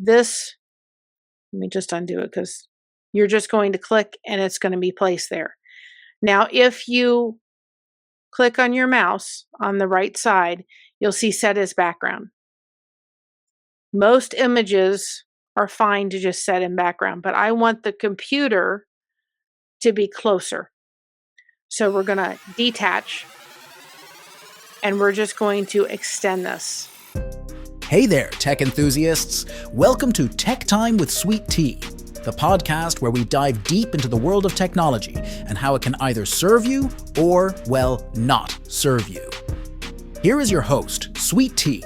this, let me just undo it because you're just going to click and it's going to be placed there. Now, if you click on your mouse on the right side, you'll see set as background. Most images are fine to just set in background, but I want the computer to be closer. So we're going to detach and we're just going to extend this. Hey there, tech enthusiasts. Welcome to Tech Time with Sweet Tea, the podcast where we dive deep into the world of technology and how it can either serve you or, well, not serve you. Here is your host, Sweet Tea,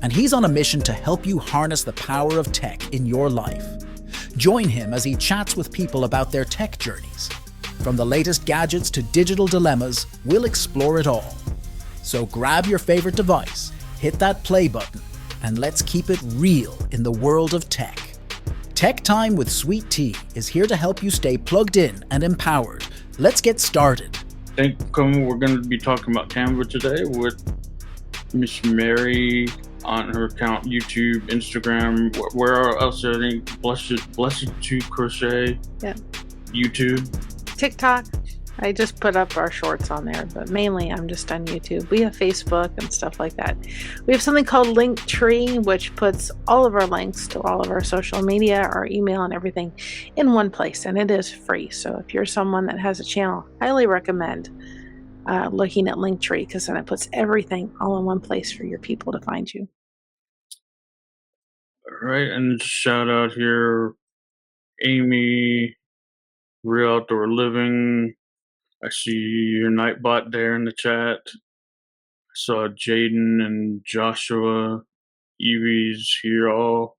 and he's on a mission to help you harness the power of tech in your life. Join him as he chats with people about their tech journeys. From the latest gadgets to digital dilemmas, we'll explore it all. So grab your favorite device, hit that play button, and let's keep it real in the world of tech. Tech Time with Sweet Tea is here to help you stay plugged in and empowered. Let's get started. We're going to be talking about Canva today with Miss Mary on her account, YouTube, Instagram. Where else? I think Blessed to Crochet. Yeah. YouTube. TikTok. I just put up our shorts on there, but mainly I'm just on YouTube. We have Facebook and stuff like that. We have something called Linktree, which puts all of our links to all of our social media, our email, and everything in one place, and it is free. So if you're someone that has a channel, highly recommend looking at Linktree, because then it puts everything all in one place for your people to find you. All right, and shout out here, Amy, Real Outdoor Living. I see your Nightbot there in the chat. I saw Jaden and Joshua. Evie's here, all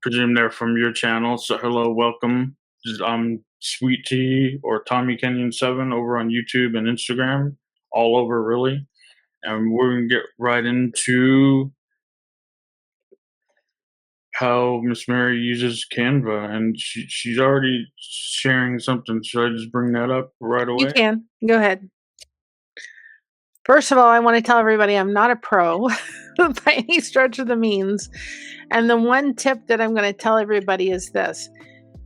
presume they're from your channel. So hello, welcome. I'm Sweet Tea or Tommy Kenyon 7 over on YouTube and Instagram, all over really. And we're gonna get right into how Miss Mary uses Canva, and she's already sharing something. Should I just bring that up right away? You can. Go ahead. First of all, I want to tell everybody I'm not a pro by any stretch of the means. And the one tip that I'm going to tell everybody is this.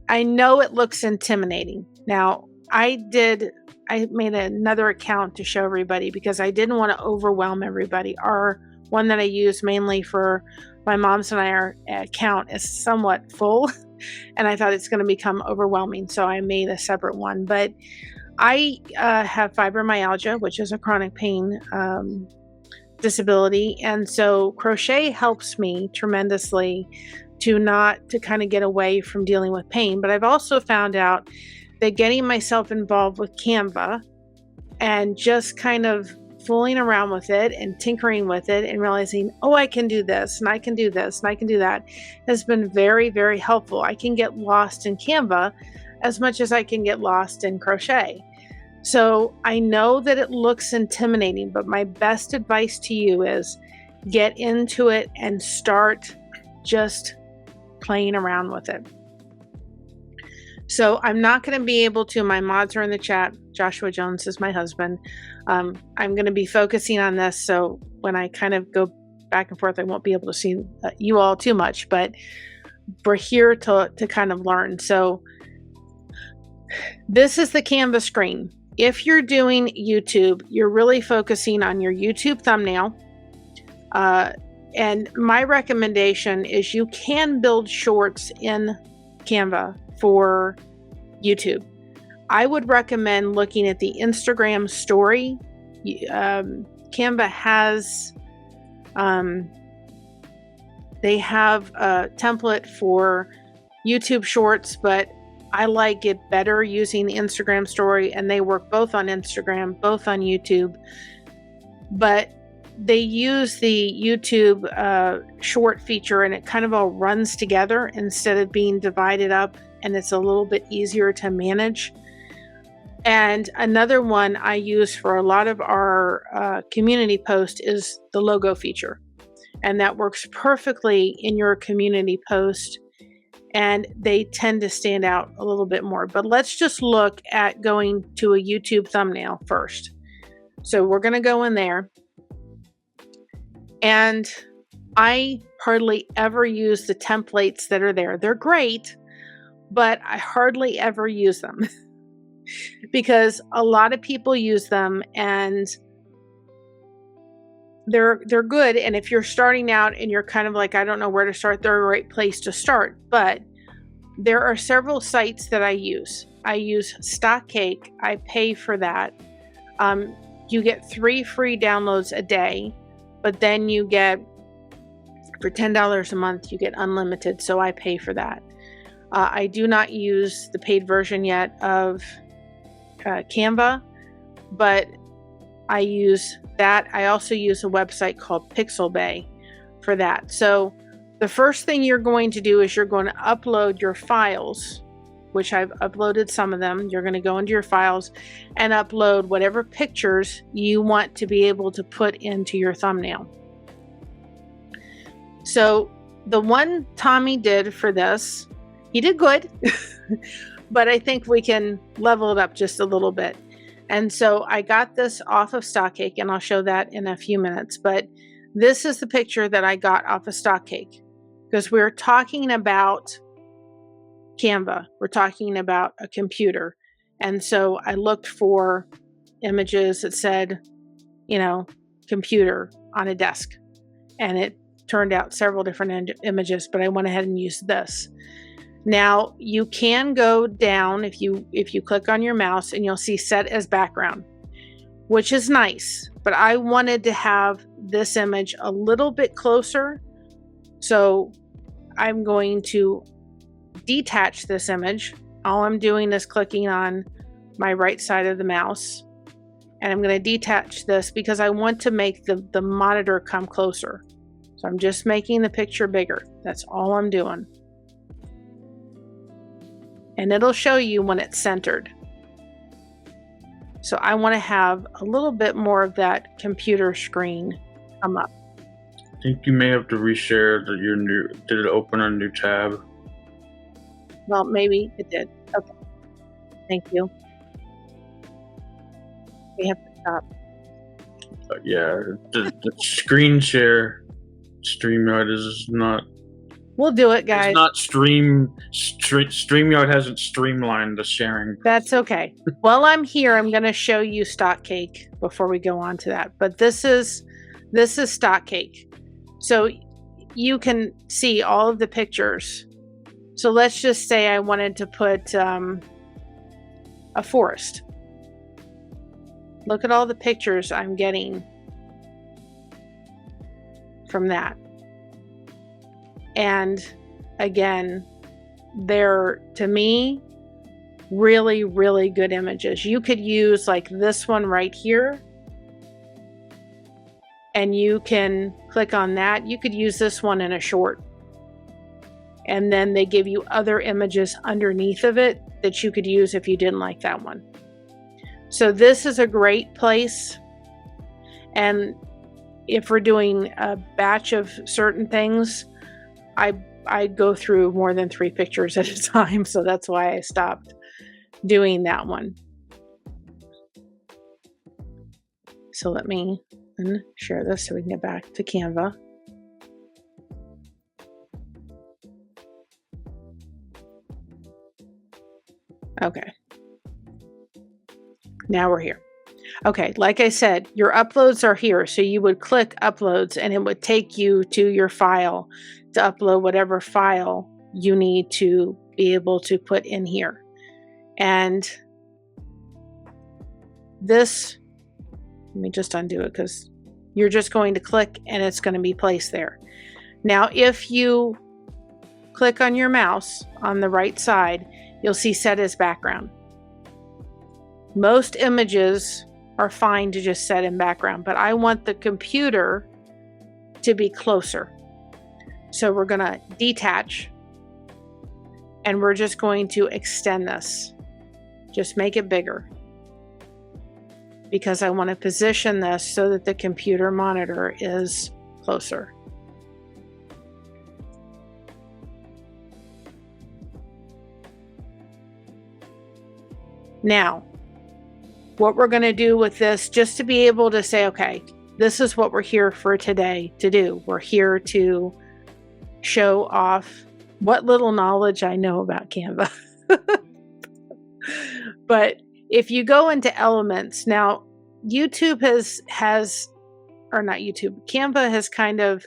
I know it looks intimidating. Now, I made another account to show everybody because I didn't want to overwhelm everybody. Our one that I use mainly for my mom's and our account is somewhat full, and I thought it's going to become overwhelming, so I made a separate one. But I have fibromyalgia, which is a chronic pain disability, and so crochet helps me tremendously to kind of get away from dealing with pain. But I've also found out that getting myself involved with Canva and just kind of fooling around with it and tinkering with it and realizing, oh, I can do this and I can do this and I can do that has been very, very helpful. I can get lost in Canva as much as I can get lost in crochet. So I know that it looks intimidating, but my best advice to you is get into it and start just playing around with it. So I'm not going to be able to, my mods are in the chat. Joshua Jones is my husband. I'm going to be focusing on this. So when I kind of go back and forth, I won't be able to see you all too much, but we're here to kind of learn. So this is the Canva screen. If you're doing YouTube, you're really focusing on your YouTube thumbnail. And my recommendation is you can build shorts in Canva for YouTube. I would recommend looking at the Instagram story. Canva has, they have a template for YouTube shorts, but I like it better using the Instagram story, and they work both on Instagram, both on YouTube. But they use the YouTube short feature, and it kind of all runs together instead of being divided up, and it's a little bit easier to manage. And another one I use for a lot of our community posts is the logo feature. And that works perfectly in your community post, and they tend to stand out a little bit more. But let's just look at going to a YouTube thumbnail first. So we're going to go in there, and I hardly ever use the templates that are there. They're great, but I hardly ever use them because a lot of people use them and they're good. And if you're starting out and you're kind of like, I don't know where to start, they're a great place to start. But there are several sites that I use. I use StockCake. I pay for that. You get 3 free downloads a day, but then you get, for $10 a month, you get unlimited. So I pay for that. I do not use the paid version yet of Canva, but I use that. I also use a website called PixelBay for that. So the first thing you're going to do is you're going to upload your files, which I've uploaded some of them. You're going to go into your files and upload whatever pictures you want to be able to put into your thumbnail. So the one Tommy did for this, he did good, but I think we can level it up just a little bit. And so I got this off of StockCake, and I'll show that in a few minutes. But this is the picture that I got off of StockCake, because we're talking about Canva. We're talking about a computer. And so I looked for images that said, computer on a desk. And it turned out several different images, but I went ahead and used this. Now you can go down if you click on your mouse and you'll see set as background, which is nice, but I wanted to have this image a little bit closer. So I'm going to detach this image. All I'm doing is clicking on my right side of the mouse, and I'm going to detach this because I want to make the monitor come closer. So I'm just making the picture bigger. That's all I'm doing. And it'll show you when it's centered. So I want to have a little bit more of that computer screen come up. I think you may have to reshare that your new. Did it open a new tab? Well, maybe it did. Okay. Thank you. We have to stop. Yeah, the screen share StreamYard is not. We'll do it, guys. It's not StreamYard hasn't streamlined the sharing. That's okay. While I'm here, I'm going to show you StockCake before we go on to that. But this is StockCake. So you can see all of the pictures. So let's just say I wanted to put a forest. Look at all the pictures I'm getting from that. And again, they're, to me, really, really good images. You could use like this one right here, and you can click on that. You could use this one in a short. And then they give you other images underneath of it that you could use if you didn't like that one. So this is a great place. And if we're doing a batch of certain things, I go through more than 3 pictures at a time, so that's why I stopped doing that one. So let me share this so we can get back to Canva. Okay. Now we're here. Okay, like I said, your uploads are here. So you would click uploads and it would take you to your file to upload whatever file you need to be able to put in here. And this, let me just undo it because you're just going to click and it's going to be placed there. Now, if you click on your mouse on the right side, you'll see set as background. Most images are fine to just set in background, but I want the computer to be closer. So we're going to detach and we're just going to extend this. Just make it bigger because I want to position this so that the computer monitor is closer. Now, what we're going to do with this, just to be able to say, okay, this is what we're here for today to do. We're here to show off what little knowledge I know about Canva. But if you go into elements, now YouTube or not YouTube, Canva has kind of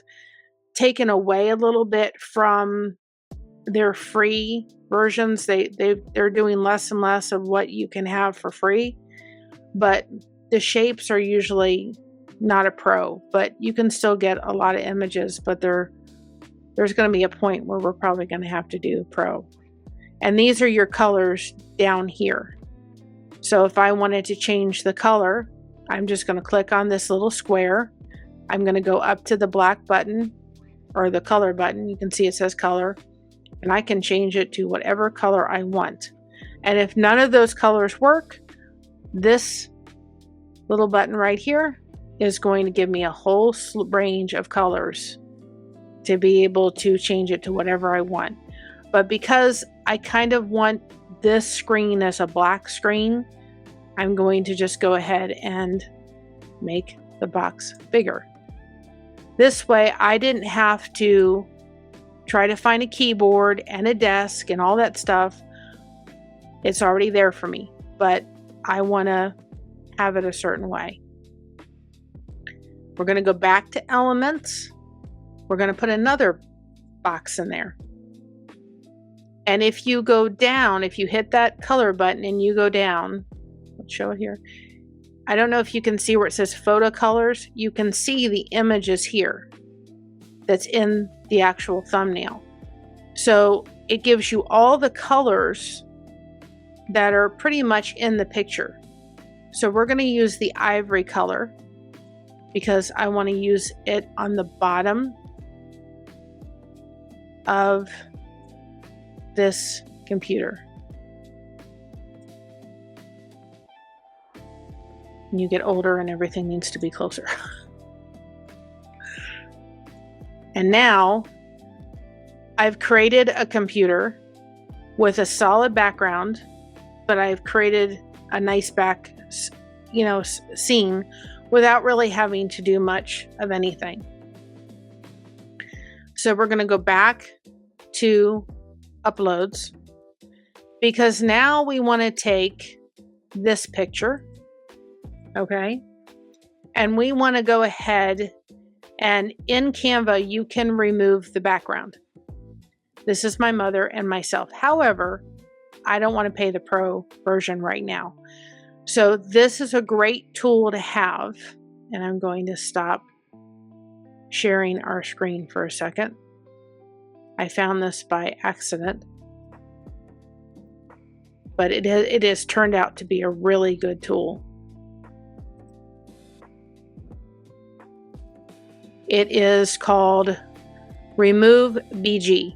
taken away a little bit from their free versions. They're doing less and less of what you can have for free, but the shapes are usually not a pro, but you can still get a lot of images, but there's going to be a point where we're probably going to have to do pro. And these are your colors down here. So if I wanted to change the color, I'm just going to click on this little square. I'm going to go up to the black button or the color button. You can see it says color, and I can change it to whatever color I want. And if none of those colors work, this little button right here is going to give me a whole range of colors to be able to change it to whatever I want. But because I kind of want this screen as a black screen, I'm going to just go ahead and make the box bigger. This way I didn't have to try to find a keyboard and a desk and all that stuff. It's already there for me, but I want to have it a certain way. We're going to go back to elements. We're going to put another box in there. And if you go down, if you hit that color button and you go down, let's show it here. I don't know if you can see where it says photo colors. You can see the images here that's in the actual thumbnail. So it gives you all the colors that are pretty much in the picture. So we're going to use the ivory color because I want to use it on the bottom of this computer. You get older and everything needs to be closer. And now I've created a computer with a solid background, but I've created a nice back, scene without really having to do much of anything. So we're going to go back to uploads because now we want to take this picture, okay, and we want to go ahead and in Canva you can remove the background. This is my mother and myself. However, I don't want to pay the pro version right now. So this is a great tool to have, and I'm going to stop sharing our screen for a second. I found this by accident, but it has turned out to be a really good tool. It is called Remove.bg,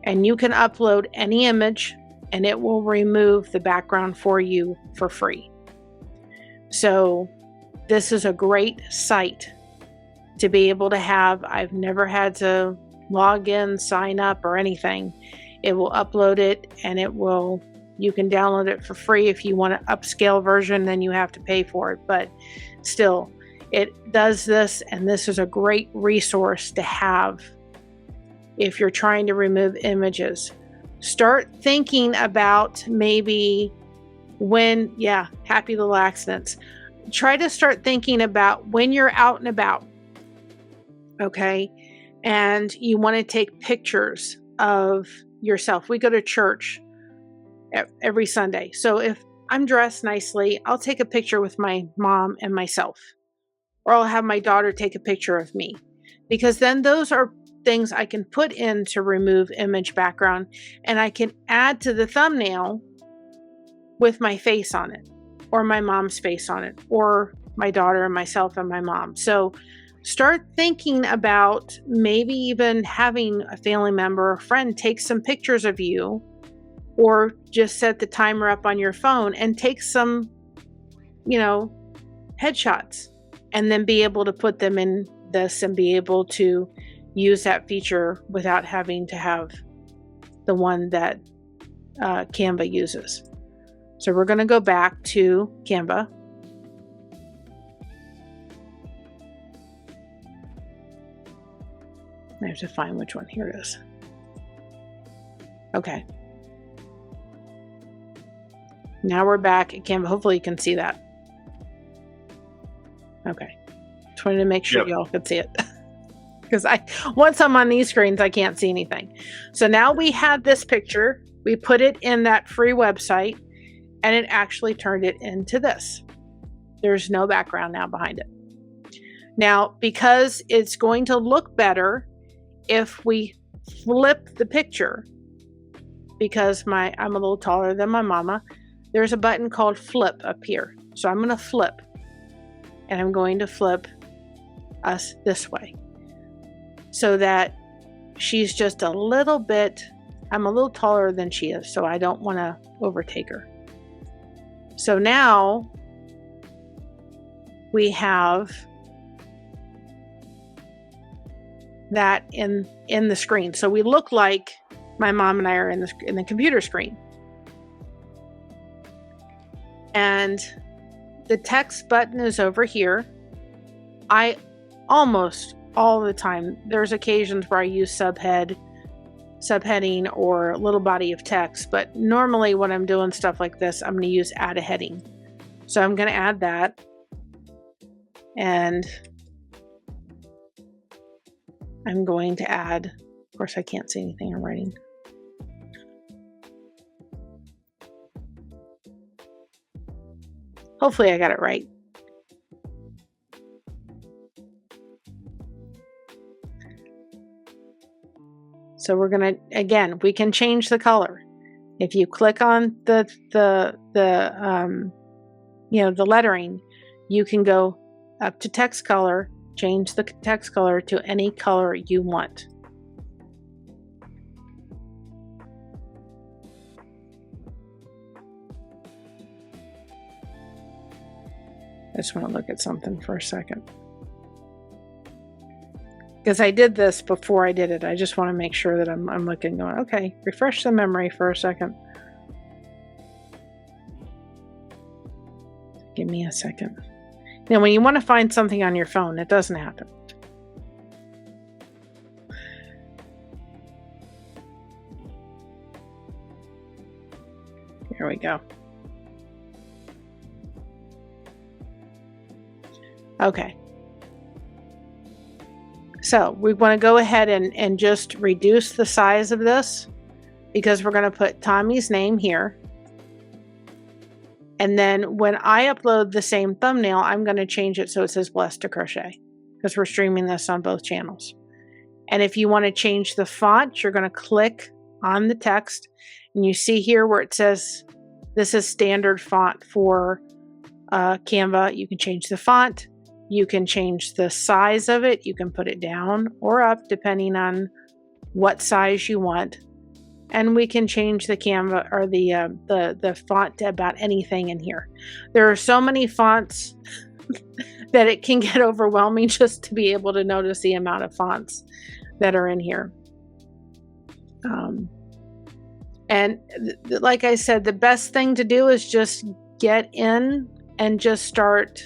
and you can upload any image and it will remove the background for you for free. So this is a great site to be able to have. I've never had to log in, sign up, or anything. It will upload it and you can download it for free. If you want an upscale version, then you have to pay for it. But still, it does this, and this is a great resource to have if you're trying to remove images. Start thinking about maybe happy little accidents. Try to start thinking about when you're out and about, okay? And you want to take pictures of yourself. We go to church every Sunday. So if I'm dressed nicely, I'll take a picture with my mom and myself. Or I'll have my daughter take a picture of me. Because then those are things I can put in to remove image background, and I can add to the thumbnail with my face on it, or my mom's face on it, or my daughter and myself and my mom. So start thinking about maybe even having a family member or friend take some pictures of you, or just set the timer up on your phone and take some, headshots, and then be able to put them in this and be able to use that feature without having to have the one that Canva uses. So we're going to go back to Canva. I have to find which one. Here it is. Okay. Now we're back at Canva. Hopefully you can see that. Okay. Just wanted to make sure y'all could see it. Because once I'm on these screens, I can't see anything. So now we had this picture. We put it in that free website, and it actually turned it into this. There's no background now behind it. Now, because it's going to look better if we flip the picture, because I'm a little taller than my mama, there's a button called flip up here. So I'm going to flip, and I'm going to flip us this way so that she's just a little bit, I'm a little taller than she is, so I don't want to overtake her. So now we have that in the screen. So we look like my mom and I are in the computer screen. And the text button is over here. I almost all the time, there's occasions where I use subheading or little body of text, but normally when I'm doing stuff like this, I'm going to use add a heading. So I'm going to add that, and I'm going to add, of course I can't see anything I'm writing. Hopefully I got it right. So we're going to, again, we can change the color. If you click on the lettering, you can go up to text color, change the text color to any color you want. I just want to look at something for a second. Because I did this before I did it. I just want to make sure that I'm looking, going, okay, refresh the memory for a second. Give me a second. Now, when you want to find something on your phone, it doesn't happen. Here we go. Okay. So we want to go ahead and just reduce the size of this, because we're going to put Tommy's name here. And then when I upload the same thumbnail, I'm going to change it so it says Blessed to Crochet, because we're streaming this on both channels. And if you want to change the font, you're going to click on the text, and you see here where it says this is standard font for Canva. You can change the font. You can change the size of it. You can put it down or up depending on what size you want. And we can change the Canva or the font to about anything in here. There are so many fonts that it can get overwhelming just to be able to notice the amount of fonts that are in here. Like I said, the best thing to do is just get in and just start.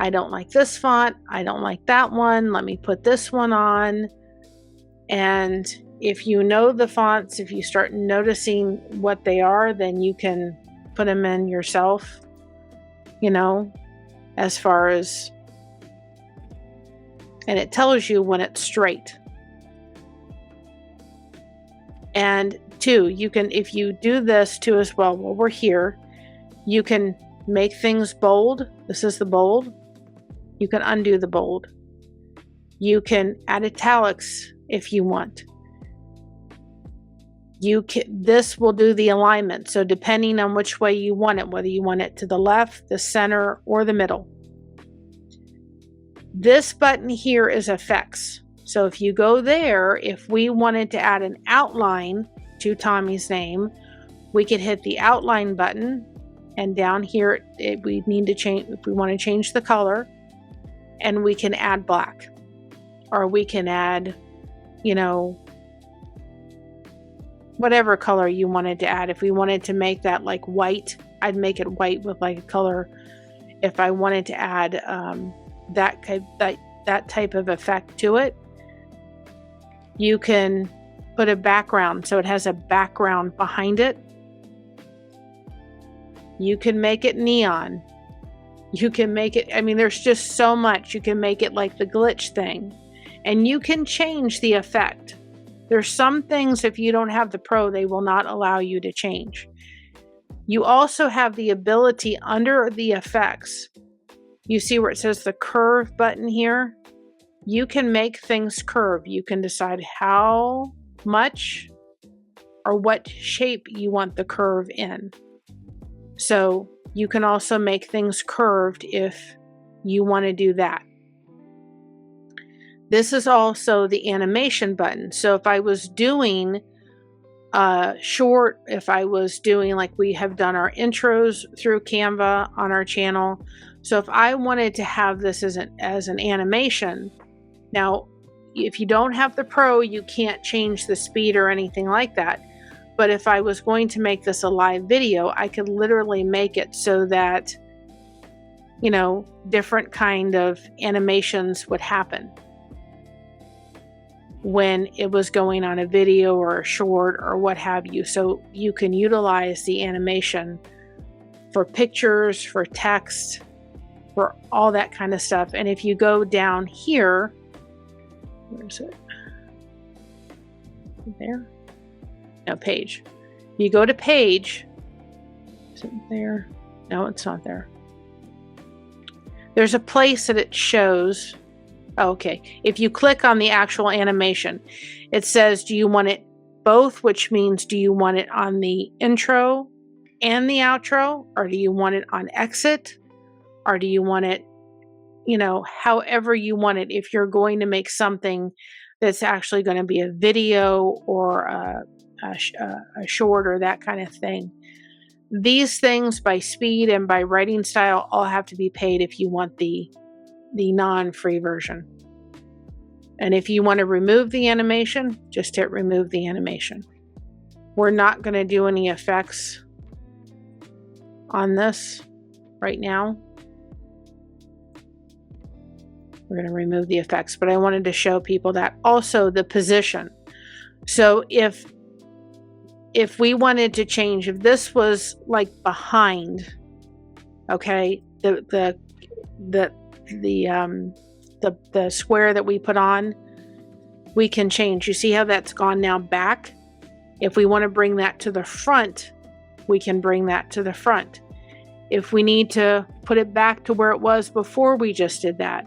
I don't like this font. I don't like that one. Let me put this one on. And if you know the fonts, if you start noticing what they are, then you can put them in yourself, as far as, and it tells you when it's straight. And two, you can, if you do this too as well, while we're here, you can make things bold. This is the bold. You can undo the bold. You can add italics if you want. This will do the alignment. So depending on which way you want it, whether you want it to the left, the center, or the middle. This button here is effects. So if you go there, if we wanted to add an outline to Tommy's name, we could hit the outline button, and down here we need to change, if we want to change the color, and we can add black, or we can add, whatever color you wanted to add. If we wanted to make that like white, I'd make it white with like a color. If I wanted to add that type of effect to it, You can put a background so it has a background behind it. You can make it neon. You can make it, I mean, there's just so much. You can make it like the glitch thing. And you can change the effect. There's some things, if you don't have the Pro, they will not allow you to change. You also have the ability under the effects. You see where it says the curve button here? You can make things curve. You can decide how much or what shape you want the curve in. So you can also make things curved if you want to do that. This is also the animation button. So if I was doing short, if I was doing, like we have done our intros through Canva on our channel. So if I wanted to have this as an animation, now if you don't have the Pro, you can't change the speed or anything like that. But if I was going to make this a live video, I could literally make it so that, you know, different kind of animations would happen when it was going on a video or a short or what have you. So you can utilize the animation for pictures, for text, for all that kind of stuff. And if you go down here, where is it? There? No, page. You go to page. Is it there? No, it's not there. There's a place that it shows. Oh, okay. If you click on the actual animation, it says, do you want it both? Which means, do you want it on the intro and the outro? Or do you want it on exit? Or do you want it, you know, however you want it? If you're going to make something that's actually going to be a video or a short or that kind of thing. These things by speed and by writing style all have to be paid if you want the non-free version. And if you want to remove the animation, just hit remove the animation. We're not going to do any effects on this right now. We're going to remove the effects, but I wanted to show people that. Also the position. So if we wanted to change, if this was like behind, okay, the square that we put on, we can change. You see how that's gone now back? If we want to bring that to the front, we can bring that to the front. If we need to put it back to where it was before we just did that,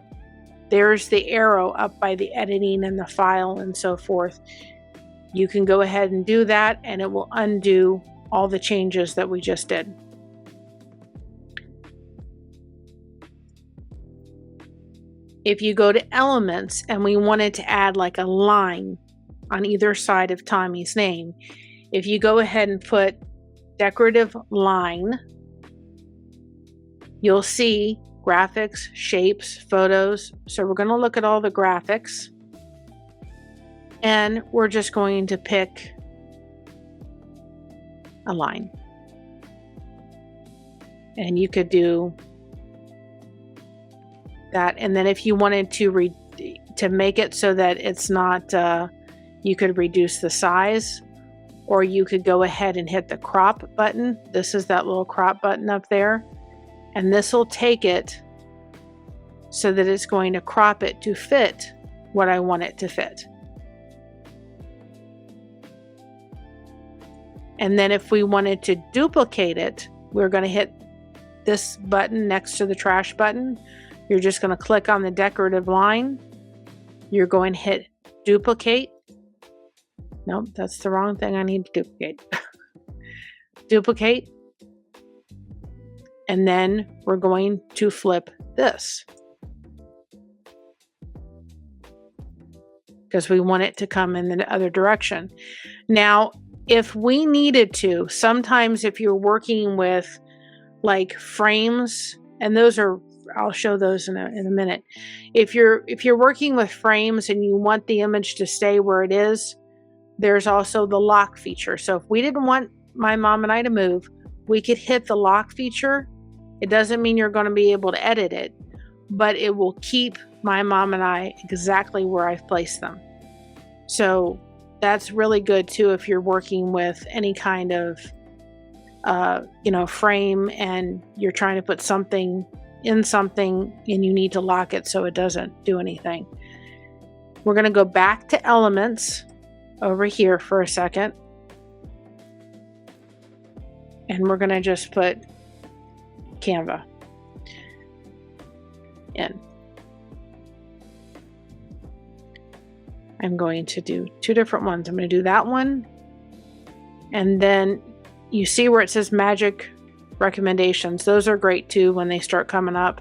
there's the arrow up by the editing and the file and so forth. You can go ahead and do that, and it will undo all the changes that we just did. If you go to elements and we wanted to add like a line on either side of Tommy's name, if you go ahead and put decorative line, you'll see graphics, shapes, photos. So we're going to look at all the graphics. And we're just going to pick a line. And you could do that. And then if you wanted to make it so that it's not, you could reduce the size, or you could go ahead and hit the crop button. This is that little crop button up there. And this will take it so that it's going to crop it to fit what I want it to fit. And then if we wanted to duplicate it, we're going to hit this button next to the trash button. You're just going to click on the decorative line. You're going to hit duplicate. Nope, that's the wrong thing I need to duplicate. Duplicate. And then we're going to flip this, because we want it to come in the other direction. Now, if we needed to, sometimes if you're working with like frames, and those are, I'll show those in a minute. If you're working with frames and you want the image to stay where it is, there's also the lock feature. So if we didn't want my mom and I to move, we could hit the lock feature. It doesn't mean you're going to be able to edit it, but it will keep my mom and I exactly where I've placed them. So that's really good too if you're working with any kind of frame and you're trying to put something in something and you need to lock it so it doesn't do anything. We're going to go back to elements over here for a second. And we're going to just put Canva in. I'm going to do two different ones. I'm going to do that one. And then you see where it says magic recommendations. Those are great too when they start coming up,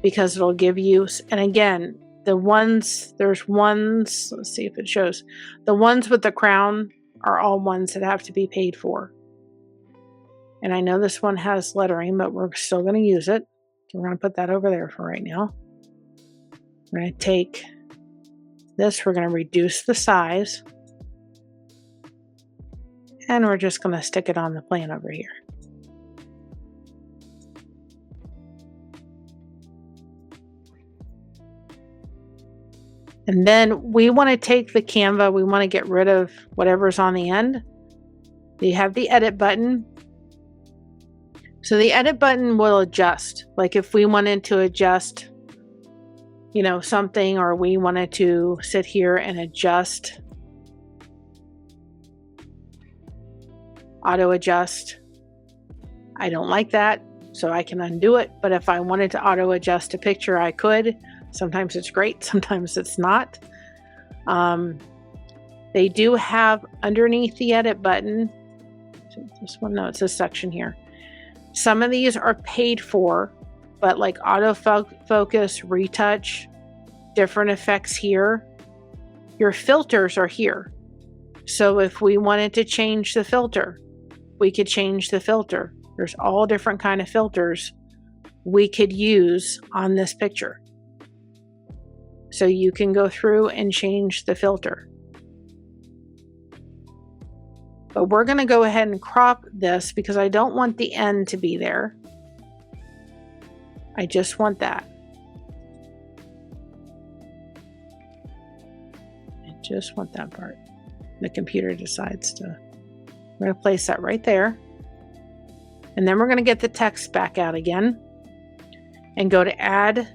because it'll give you, and again, there's ones, let's see if it shows. The ones with the crown are all ones that have to be paid for. And I know this one has lettering, but we're still going to use it. So we're going to put that over there for right now. We're going to take this, we're going to reduce the size, and we're just going to stick it on the plan over here. And then we want to take the Canva, we want to get rid of whatever's on the end. You have the edit button. So the edit button will adjust. Like if we wanted to adjust, something, or we wanted to sit here and adjust, auto adjust. I don't like that, so I can undo it. But if I wanted to auto adjust a picture, I could. Sometimes it's great, sometimes it's not. They do have underneath the edit button, this one, no, it's this section here. Some of these are paid for, but like autofocus, retouch, different effects here. Your filters are here. So if we wanted to change the filter, we could change the filter. There's all different kind of filters we could use on this picture. So you can go through and change the filter. But we're going to go ahead and crop this because I don't want the end to be there. I just want that. I just want that part. The computer decides to. We're going to place that right there. And then we're going to get the text back out again and go to add.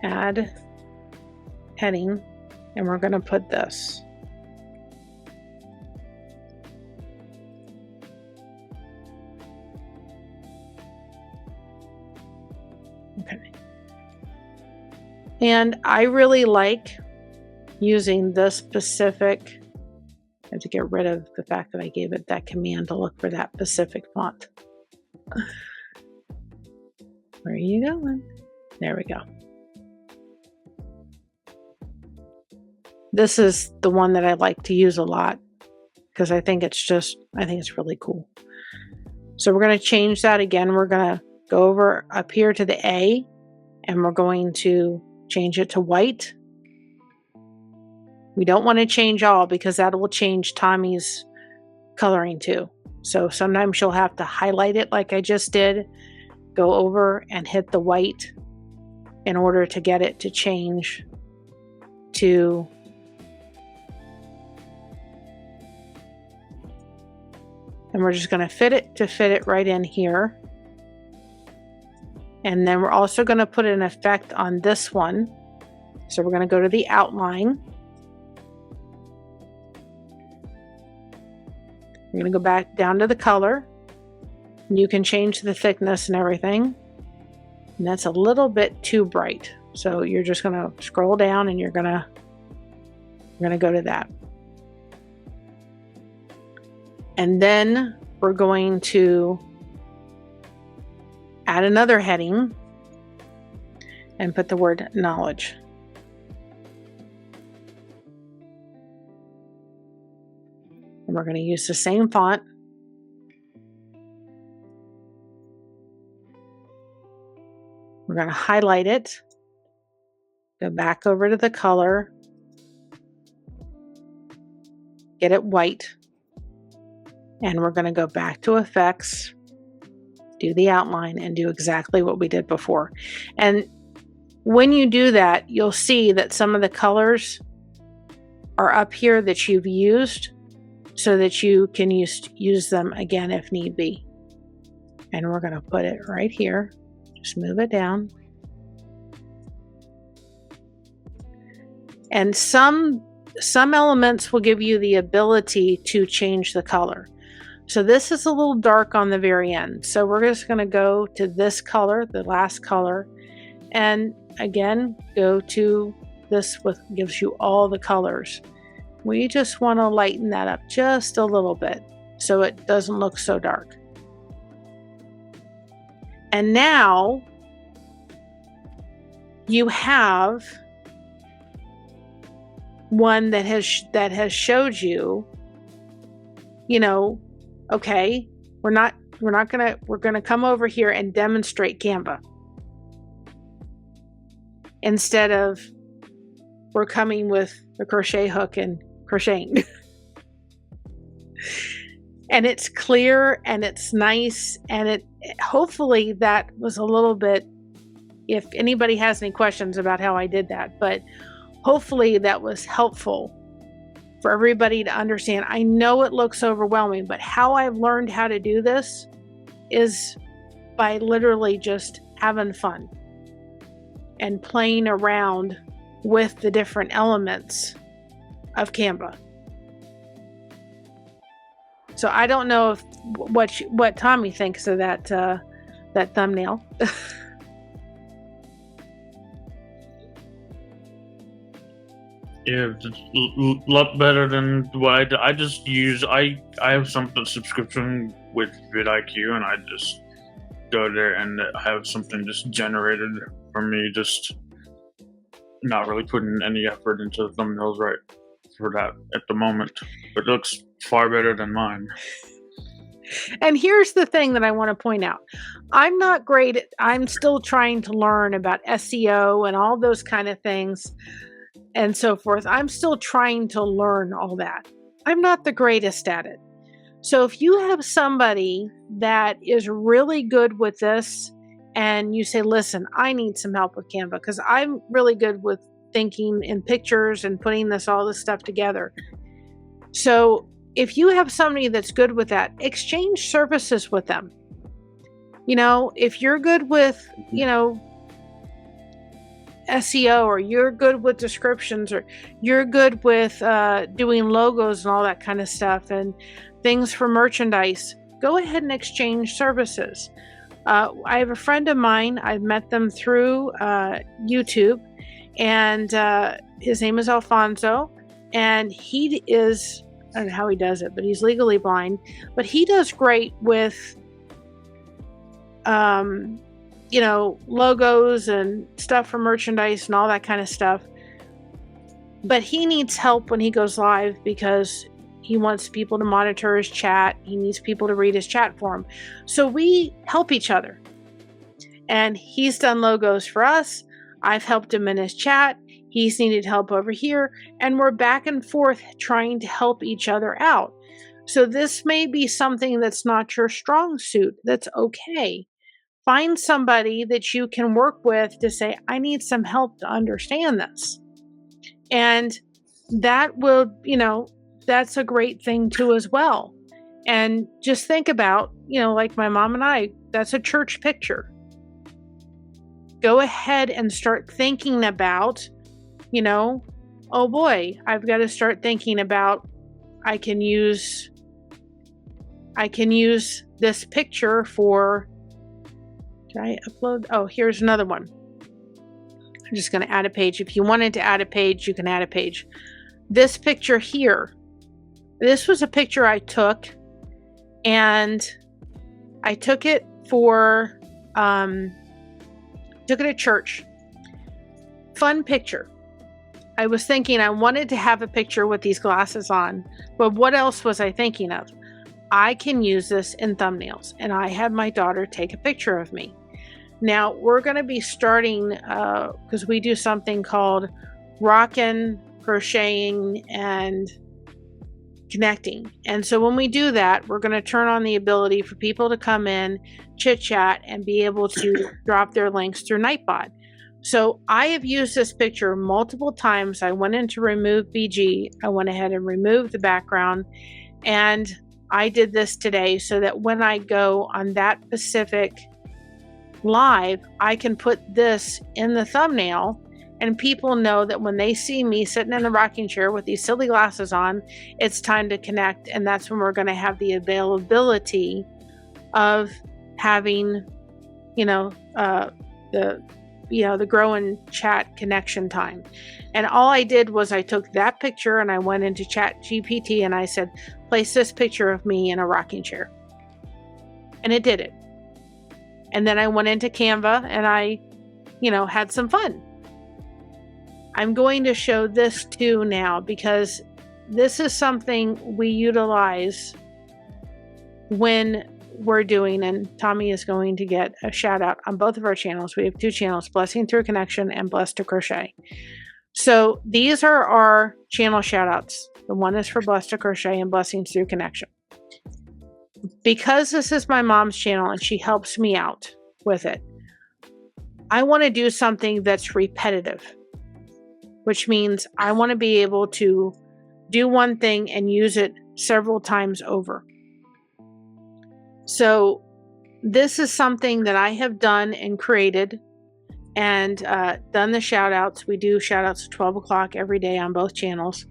Add heading, and we're going to put this. Okay. And I really like using this specific. I have to get rid of the fact that I gave it that command to look for that specific font. Where are you going? There we go. This is the one that I like to use a lot because I think it's really cool. So we're going to change that again. We're going to go over up here to the A, and we're going to change it to white. We don't want to change all because that will change Tommy's coloring too. So sometimes you'll have to highlight it like I just did, go over and hit the white in order to get it to change to and we're just going to fit it right in here. And then we're also going to put an effect on this one. So we're going to go to the outline. We're going to go back down to the color. You can change the thickness and everything. And that's a little bit too bright. So you're just going to scroll down and you're going to go to that. And then we're going to add another heading and put the word knowledge. And we're going to use the same font. We're going to highlight it, go back over to the color, get it white, and we're going to go back to effects, do the outline, and do exactly what we did before. And when you do that, you'll see that some of the colors are up here that you've used so that you can use them again if need be. And we're going to put it right here. Just move it down. And some elements will give you the ability to change the color. So this is a little dark on the very end. So we're just going to go to this color, the last color, and again, go to this, what gives you all the colors. We just want to lighten that up just a little bit so it doesn't look so dark. And now you have one that has showed you, okay, we're gonna come over here and demonstrate Canva instead of we're coming with the crochet hook and crocheting. And it's clear and it's nice, and it hopefully that was a little bit, if anybody has any questions about how I did that, but hopefully that was helpful for everybody to understand. I know it looks overwhelming, but how I've learned how to do this is by literally just having fun and playing around with the different elements of Canva. So I don't know what Tommy thinks of that thumbnail. Yeah, it's a lot better than what I just use. I have something subscription with vidIQ, and I just go there and have something just generated for me, just not really putting any effort into the thumbnails right for that at the moment. But it looks far better than mine. And here's the thing that I want to point out. I'm not great I'm still trying to learn about SEO and all those kind of things and so forth. I'm still trying to learn all that. I'm not the greatest at it. So if you have somebody that is really good with this and you say, listen, I need some help with Canva because I'm really good with thinking in pictures and putting all this stuff together. So if you have somebody that's good with that, exchange services with them. If you're good with, SEO, or you're good with descriptions, or you're good with doing logos and all that kind of stuff and things for merchandise, go ahead and exchange services. I have a friend of mine. I've met them through YouTube, and his name is Alfonso, and he is, I don't know how he does it, but he's legally blind, but he does great with logos and stuff for merchandise and all that kind of stuff. But he needs help when he goes live because he wants people to monitor his chat. He needs people to read his chat for him. So we help each other. And he's done logos for us. I've helped him in his chat. He's needed help over here. And we're back and forth trying to help each other out. So this may be something that's not your strong suit. That's okay. Find somebody that you can work with to say, I need some help to understand this. And that will, that's a great thing too as well. And just think about, like my mom and I, that's a church picture. Go ahead and start thinking about, oh boy, I've got to start thinking about, I can use this picture for, did I upload? Oh, here's another one. I'm just going to add a page. If you wanted to add a page, you can add a page. This picture here, this was a picture I took, and I took it for, took it at church. Fun picture. I was thinking I wanted to have a picture with these glasses on, but what else was I thinking of? I can use this in thumbnails, and I had my daughter take a picture of me. Now we're going to be starting, because we do something called rockin' crocheting and connecting. And so when we do that, we're going to turn on the ability for people to come in, chit chat, and be able to drop their links through Nightbot. So I have used this picture multiple times. I went into Remove.bg. I went ahead and removed the background, and I did this today so that when I go on that specific live, I can put this in the thumbnail, and people know that when they see me sitting in the rocking chair with these silly glasses on, it's time to connect. And that's when we're going to have the availability of having, the grow and chat connection time. And all I did was I took that picture and I went into Chat GPT and I said, place this picture of me in a rocking chair. And it did it. And then I went into Canva and I, had some fun. I'm going to show this too now because this is something we utilize when we're doing, and Tommy is going to get a shout out on both of our channels. We have two channels, Blessing Through Connection and Blessed to Crochet. So these are our channel shout outs. The one is for Blessed to Crochet and Blessings Through Connection. Because this is my mom's channel and she helps me out with it, I want to do something that's repetitive, which means I want to be able to do one thing and use it several times over. So this is something that I have done and created and done the shout outs. We do shout outs at 12 o'clock every day on both channels.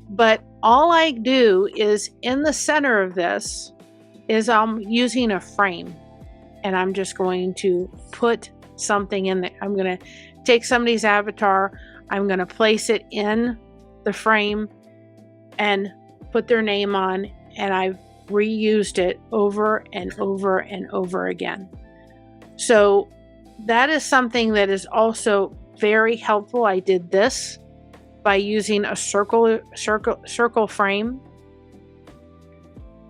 But all I do is in the center of this is I'm using a frame, and I'm just going to put something in there. I'm going to take somebody's avatar, I'm going to place it in the frame and put their name on, and I've reused it over and over and over again. So that is something that is also very helpful. I did this by using a circle frame.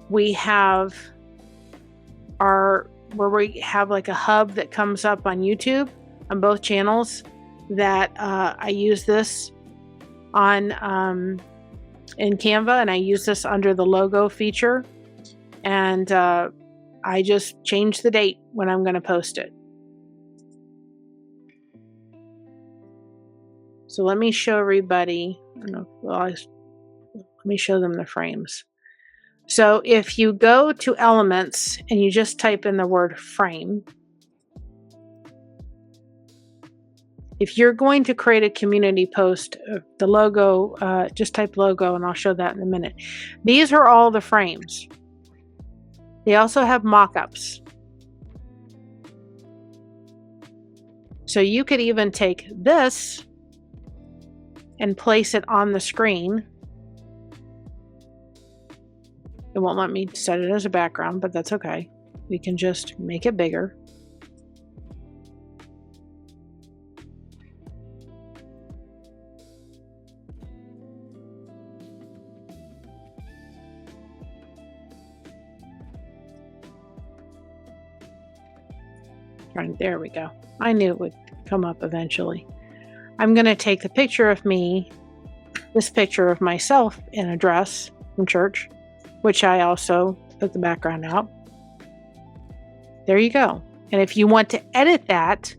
We have where we have like a hub that comes up on YouTube on both channels that I use this on in Canva, and I use this under the logo feature, and I just change the date when I'm going to post it. So let me show everybody. Let me show them the frames. So if you go to Elements and you just type in the word frame, if you're going to create a community post, the logo, just type logo and I'll show that in a minute. These are all the frames. They also have mock-ups. So you could even take this and place it on the screen. It won't let me set it as a background, but that's okay. We can just make it bigger. There we go. I knew it would come up eventually. I'm going to take the picture of me, this picture of myself in a dress from church, which I also took the background out. There you go. And if you want to edit that,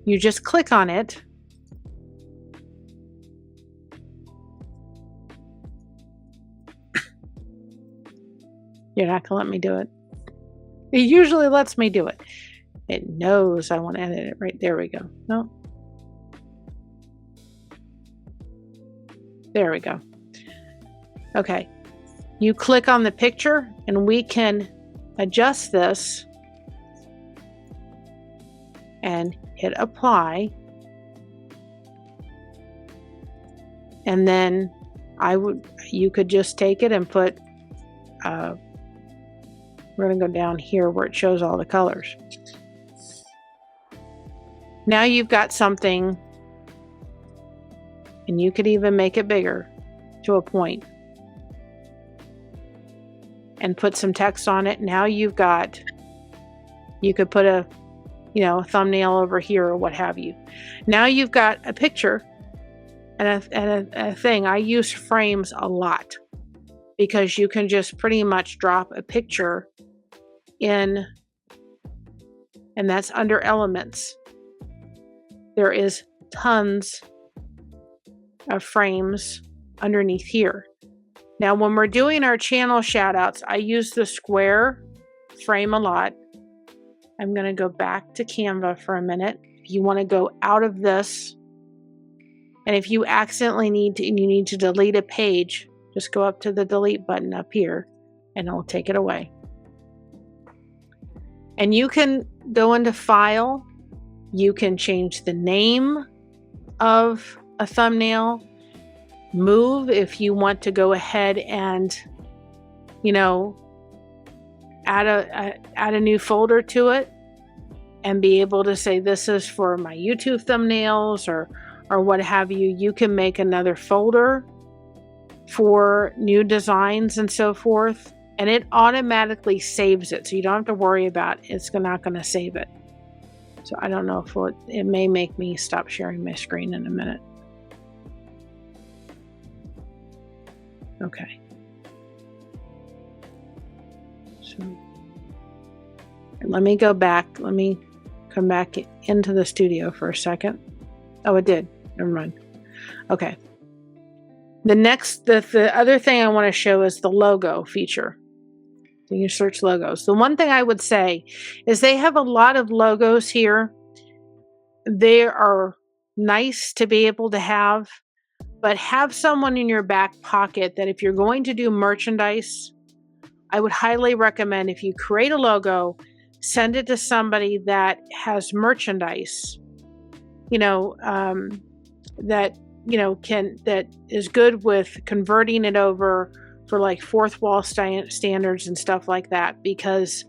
you just click on it. You're not going to let me do it. It usually lets me do it. It knows I want to edit it. Right there we go. No. There we go. Okay. You click on the picture and we can adjust this and hit apply. And then you could just take it and put, we're going to go down here where it shows all the colors. Now you've got something, and you could even make it bigger to a point and put some text on it. Now you could put a thumbnail over here or what have you. Now you've got a picture and a thing. I use frames a lot. because you can just pretty much drop a picture in, and that's under elements. There is tons of frames underneath here. Now, when we're doing our channel shout outs, I use the square frame a lot. I'm going to go back to Canva for a minute. If you want to go out of this, and if you accidentally need to delete a page, just go up to the delete button up here and it'll take it away. And you can go into file. You can change the name of a thumbnail, move if you want to go ahead and, add a new folder to it and be able to say, this is for my YouTube thumbnails or what have you. You can make another folder for new designs and so forth, and it automatically saves it. So you don't have to worry about it's not going to save it. So I don't know if it may make me stop sharing my screen in a minute. Okay. So let me go back. Let me come back into the studio for a second. Oh, it did. Never mind. Okay. The other thing I want to show is the logo feature. So you search logos. The one thing I would say is they have a lot of logos here. They are nice to be able to have, but have someone in your back pocket that if you're going to do merchandise, I would highly recommend if you create a logo, send it to somebody that has merchandise, that is good with converting it over for like fourth wall standards and stuff like that, because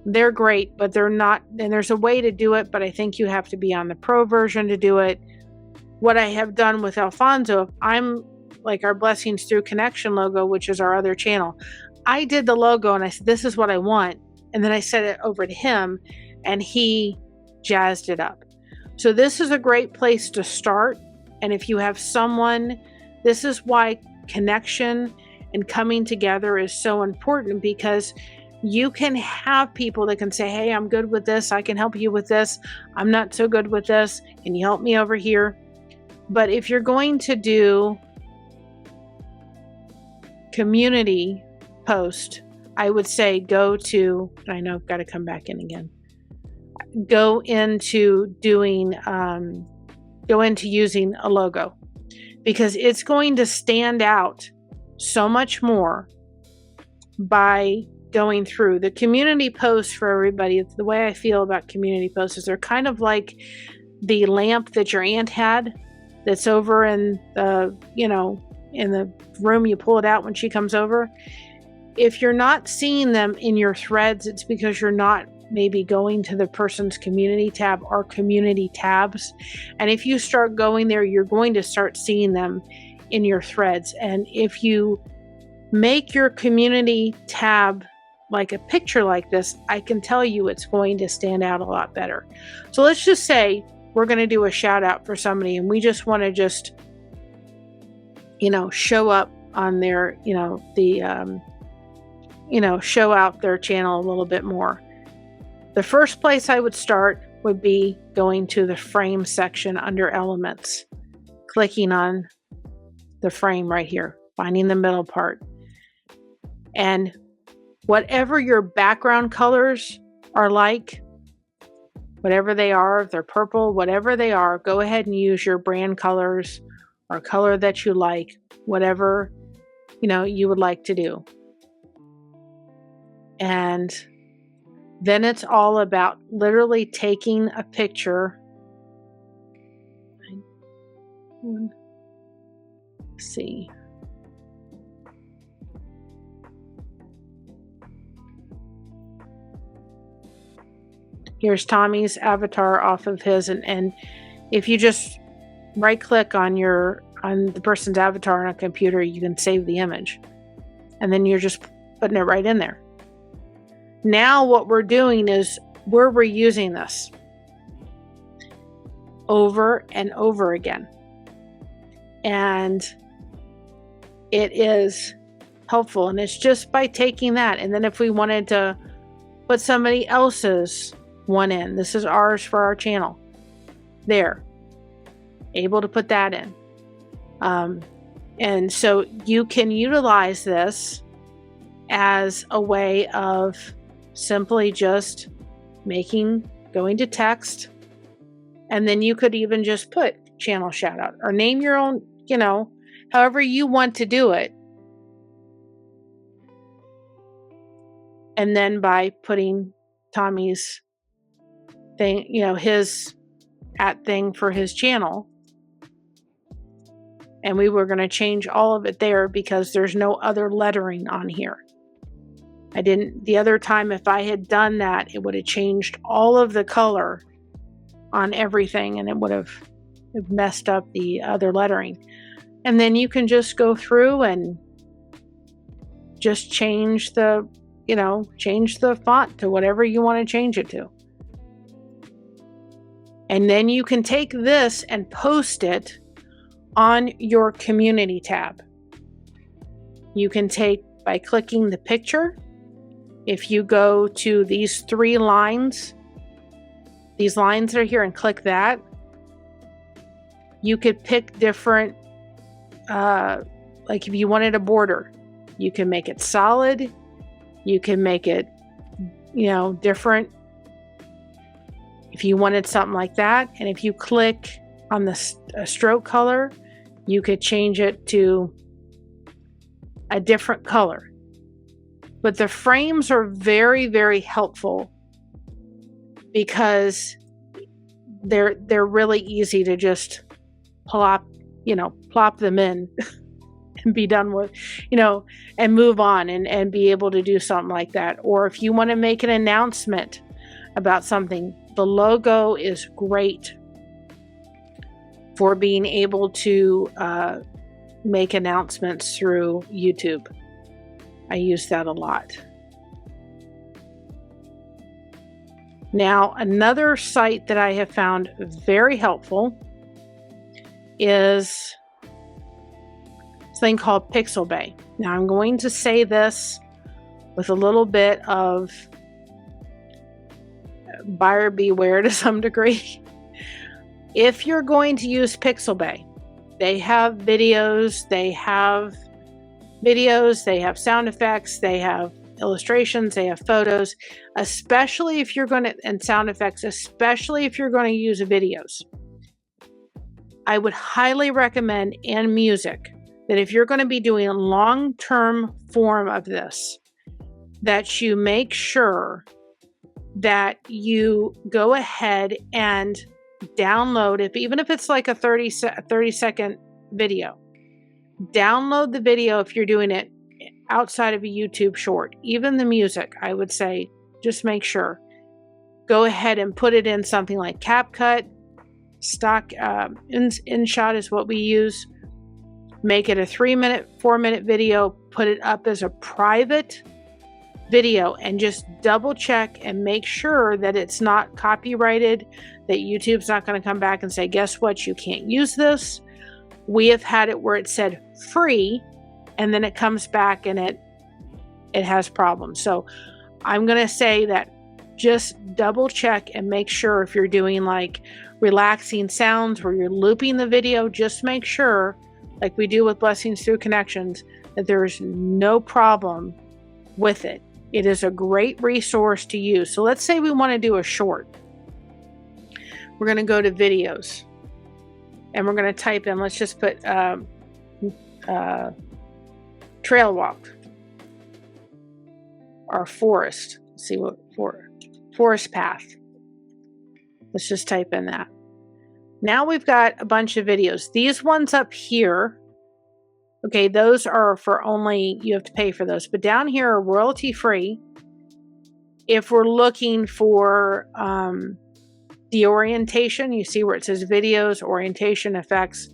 they're great, but they're not, and there's a way to do it, but I think you have to be on the pro version to do it. What I have done with Alfonso, I'm like our Blessings Through Connection logo, which is our other channel. I did the logo and I said, this is what I want. And then I sent it over to him and he jazzed it up. So this is a great place to start. And if you have someone, this is why connection and coming together is so important, because you can have people that can say, hey, I'm good with this. I can help you with this. I'm not so good with this. Can you help me over here? But if you're going to do community post, I would say go to, I know I've got to come back in again. Go into using a logo, because it's going to stand out so much more by going through the community posts. For everybody, the way I feel about community posts is they're kind of like the lamp that your aunt had that's over in the, in the room. You pull it out when she comes over. If you're not seeing them in your threads, it's because you're not maybe going to the person's community tab or community tabs. And if you start going there, you're going to start seeing them in your threads. And if you make your community tab like a picture like this, I can tell you it's going to stand out a lot better. So let's just say we're going to do a shout out for somebody and we just want to just, show up on their, show out their channel a little bit more. The first place I would start would be going to the frame section under elements, clicking on the frame right here, finding the middle part. And whatever your background colors are like, whatever they are, if they're purple, whatever they are, go ahead and use your brand colors or color that you like, whatever, you would like to do. And then it's all about literally taking a picture. Let's see. Here's Tommy's avatar off of his, and if you just right click on the person's avatar on a computer, you can save the image, and then you're just putting it right in there. Now what we're doing is we're reusing this over and over again. And it is helpful. And it's just by taking that. And then if we wanted to put somebody else's one in, this is ours for our channel. There, able to put that in. And so you can utilize this as a way of simply just going to text, and then you could even just put channel shout out or name your own, however you want to do it. And then by putting Tommy's thing, his @ for his channel. And we were going to change all of it there because there's no other lettering on here. The other time, if I had done that, it would have changed all of the color on everything, and it would have messed up the other lettering. And then you can just go through and just change the font to whatever you want to change it to. And then you can take this and post it on your community tab. You can by clicking the picture. If you go to these 3 lines, these lines that are here, and click that, you could pick different, like if you wanted a border, you can make it solid. You can make it, different if you wanted something like that. And if you click on the stroke color, you could change it to a different color. But the frames are very, very helpful because they're really easy to just plop them in and be done with, and move on and be able to do something like that. Or if you want to make an announcement about something, the logo is great for being able to make announcements through YouTube. I use that a lot. Now, another site that I have found very helpful is this thing called PixelBay. Now, I'm going to say this with a little bit of buyer beware to some degree. If you're going to use PixelBay, they have videos, they have sound effects, they have illustrations, they have photos, especially if you're going to, and sound effects, especially if you're going to use videos. I would highly recommend, and music, that if you're going to be doing a long-term form of this, that you make sure that you go ahead and download it, even if it's like a 30-second video. Download the video if you're doing it outside of a YouTube short. Even the music, I would say, just make sure. Go ahead and put it in something like CapCut. Stock InShot is what we use. Make it a 3-minute, 4-minute video. Put it up as a private video and just double check and make sure that it's not copyrighted, that YouTube's not going to come back and say, guess what, you can't use this. We have had it where it said free and then it comes back and it has problems. So I'm going to say that just double check and make sure if you're doing like relaxing sounds where you're looping the video, just make sure, like we do with Blessings Through Connections, that there's no problem with it. It is a great resource to use. So let's say we want to do a short. We're going to go to videos and we're going to type in, let's just put trail walk or forest. Let's see what forest path. Let's just type in that. Now we've got a bunch of videos. These ones up here, okay, those are for only, you have to pay for those. But down here are royalty free. If we're looking for the orientation, you see where it says videos, orientation, effects.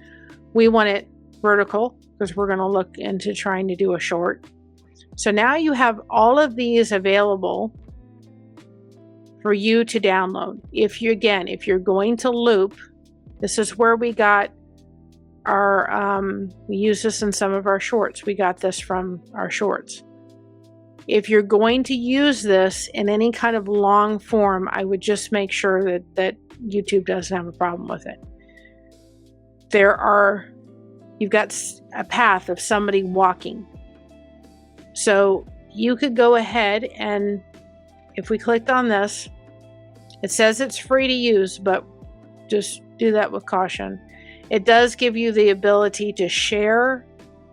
We want it vertical because we're going to look into trying to do a short. So now you have all of these available for you to download. If you're going to loop, this is where we got we use this in some of our shorts. We got this from our shorts. If you're going to use this in any kind of long form, I would just make sure that YouTube doesn't have a problem with it. You've got a path of somebody walking. So you could go ahead and if we clicked on this, it says it's free to use, but just do that with caution. It does give you the ability to share,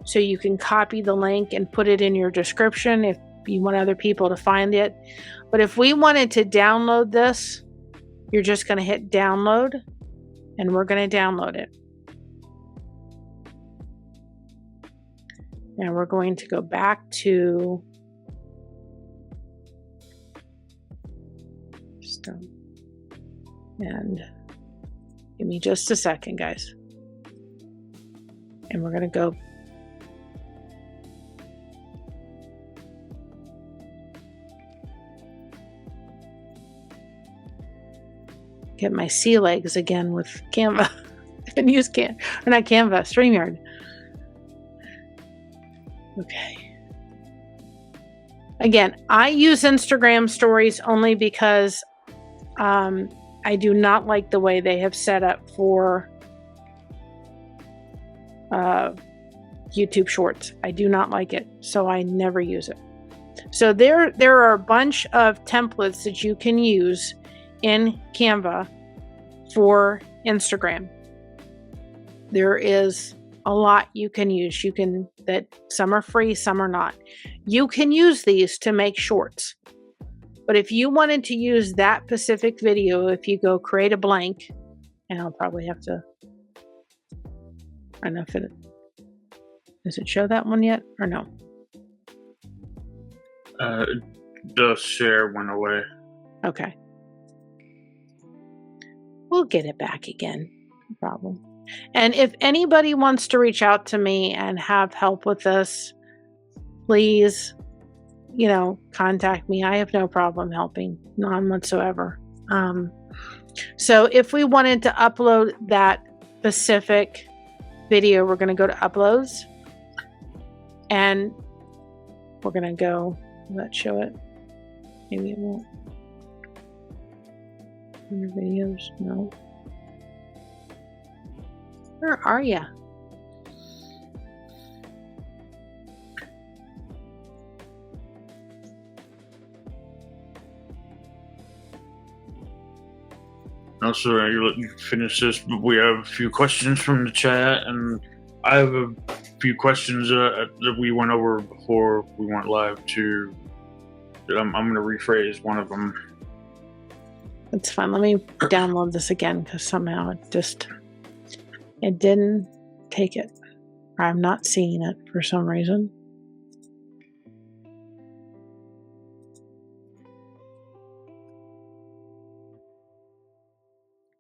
so you can copy the link and put it in your description if you want other people to find it. But if we wanted to download this, you're just going to hit download, and we're going to download it. And we're going to go back to and give me just a second, guys. And we're going to go get my sea legs again with Canva. And use not Canva, StreamYard. Okay. Again, I use Instagram stories only because I do not like the way they have set up for YouTube Shorts. I do not like it, so I never use it. So there are a bunch of templates that you can use in Canva for Instagram. There is a lot you can use. Some are free, some are not. You can use these to make shorts. But if you wanted to use that specific video, if you go create a blank, and I'll probably have to, I don't know if it, does it show that one yet or no? The share went away. Okay. We'll get it back again. No problem. And if anybody wants to reach out to me and have help with this, please, contact me. I have no problem helping, none whatsoever. So if we wanted to upload that specific video, we're going to go to uploads, and we're going to go, will that show it? Maybe it won't. Under videos, no. Where are you? Also, you finish this, but we have a few questions from the chat, and I have a few questions that we went over before we went live too. I'm going to rephrase one of them. That's fine. Let me download this again because somehow it didn't take it. I'm not seeing it for some reason.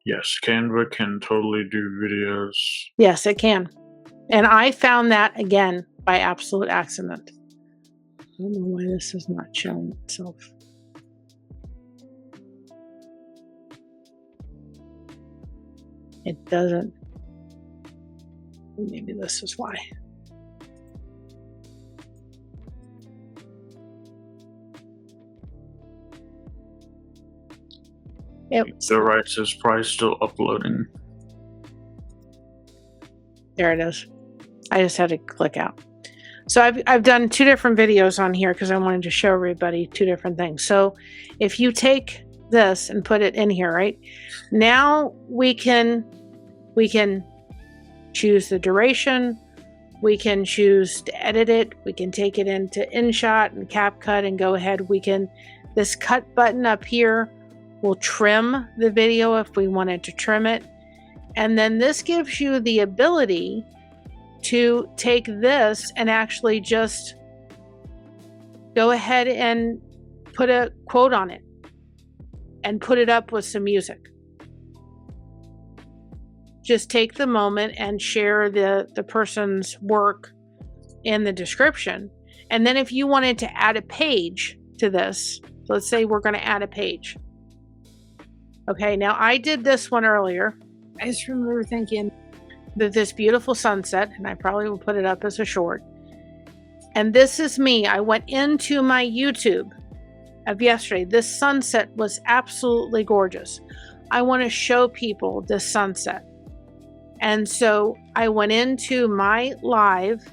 Yes, Canva can totally do videos. Yes, it can. And I found that again by absolute accident. I don't know why this is not showing itself. It doesn't. Maybe this is why. The right says probably still uploading. There it is. I just had to click out. So I've done two different videos on here because I wanted to show everybody two different things. So if you take this and put it in here, right? Now we can choose the duration. We can choose to edit it. We can take it into InShot and CapCut and go ahead. This cut button up here will trim the video if we wanted to trim it. And then this gives you the ability to take this and actually just go ahead and put a quote on it and put it up with some music. Just take the moment and share the person's work in the description. And then if you wanted to add a page to this, let's say we're going to add a page. Okay, now I did this one earlier. I just remember thinking, this beautiful sunset, and I probably will put it up as a short. And this is me. I went into my YouTube of yesterday. This sunset was absolutely gorgeous. I want to show people this sunset. And so I went into my live.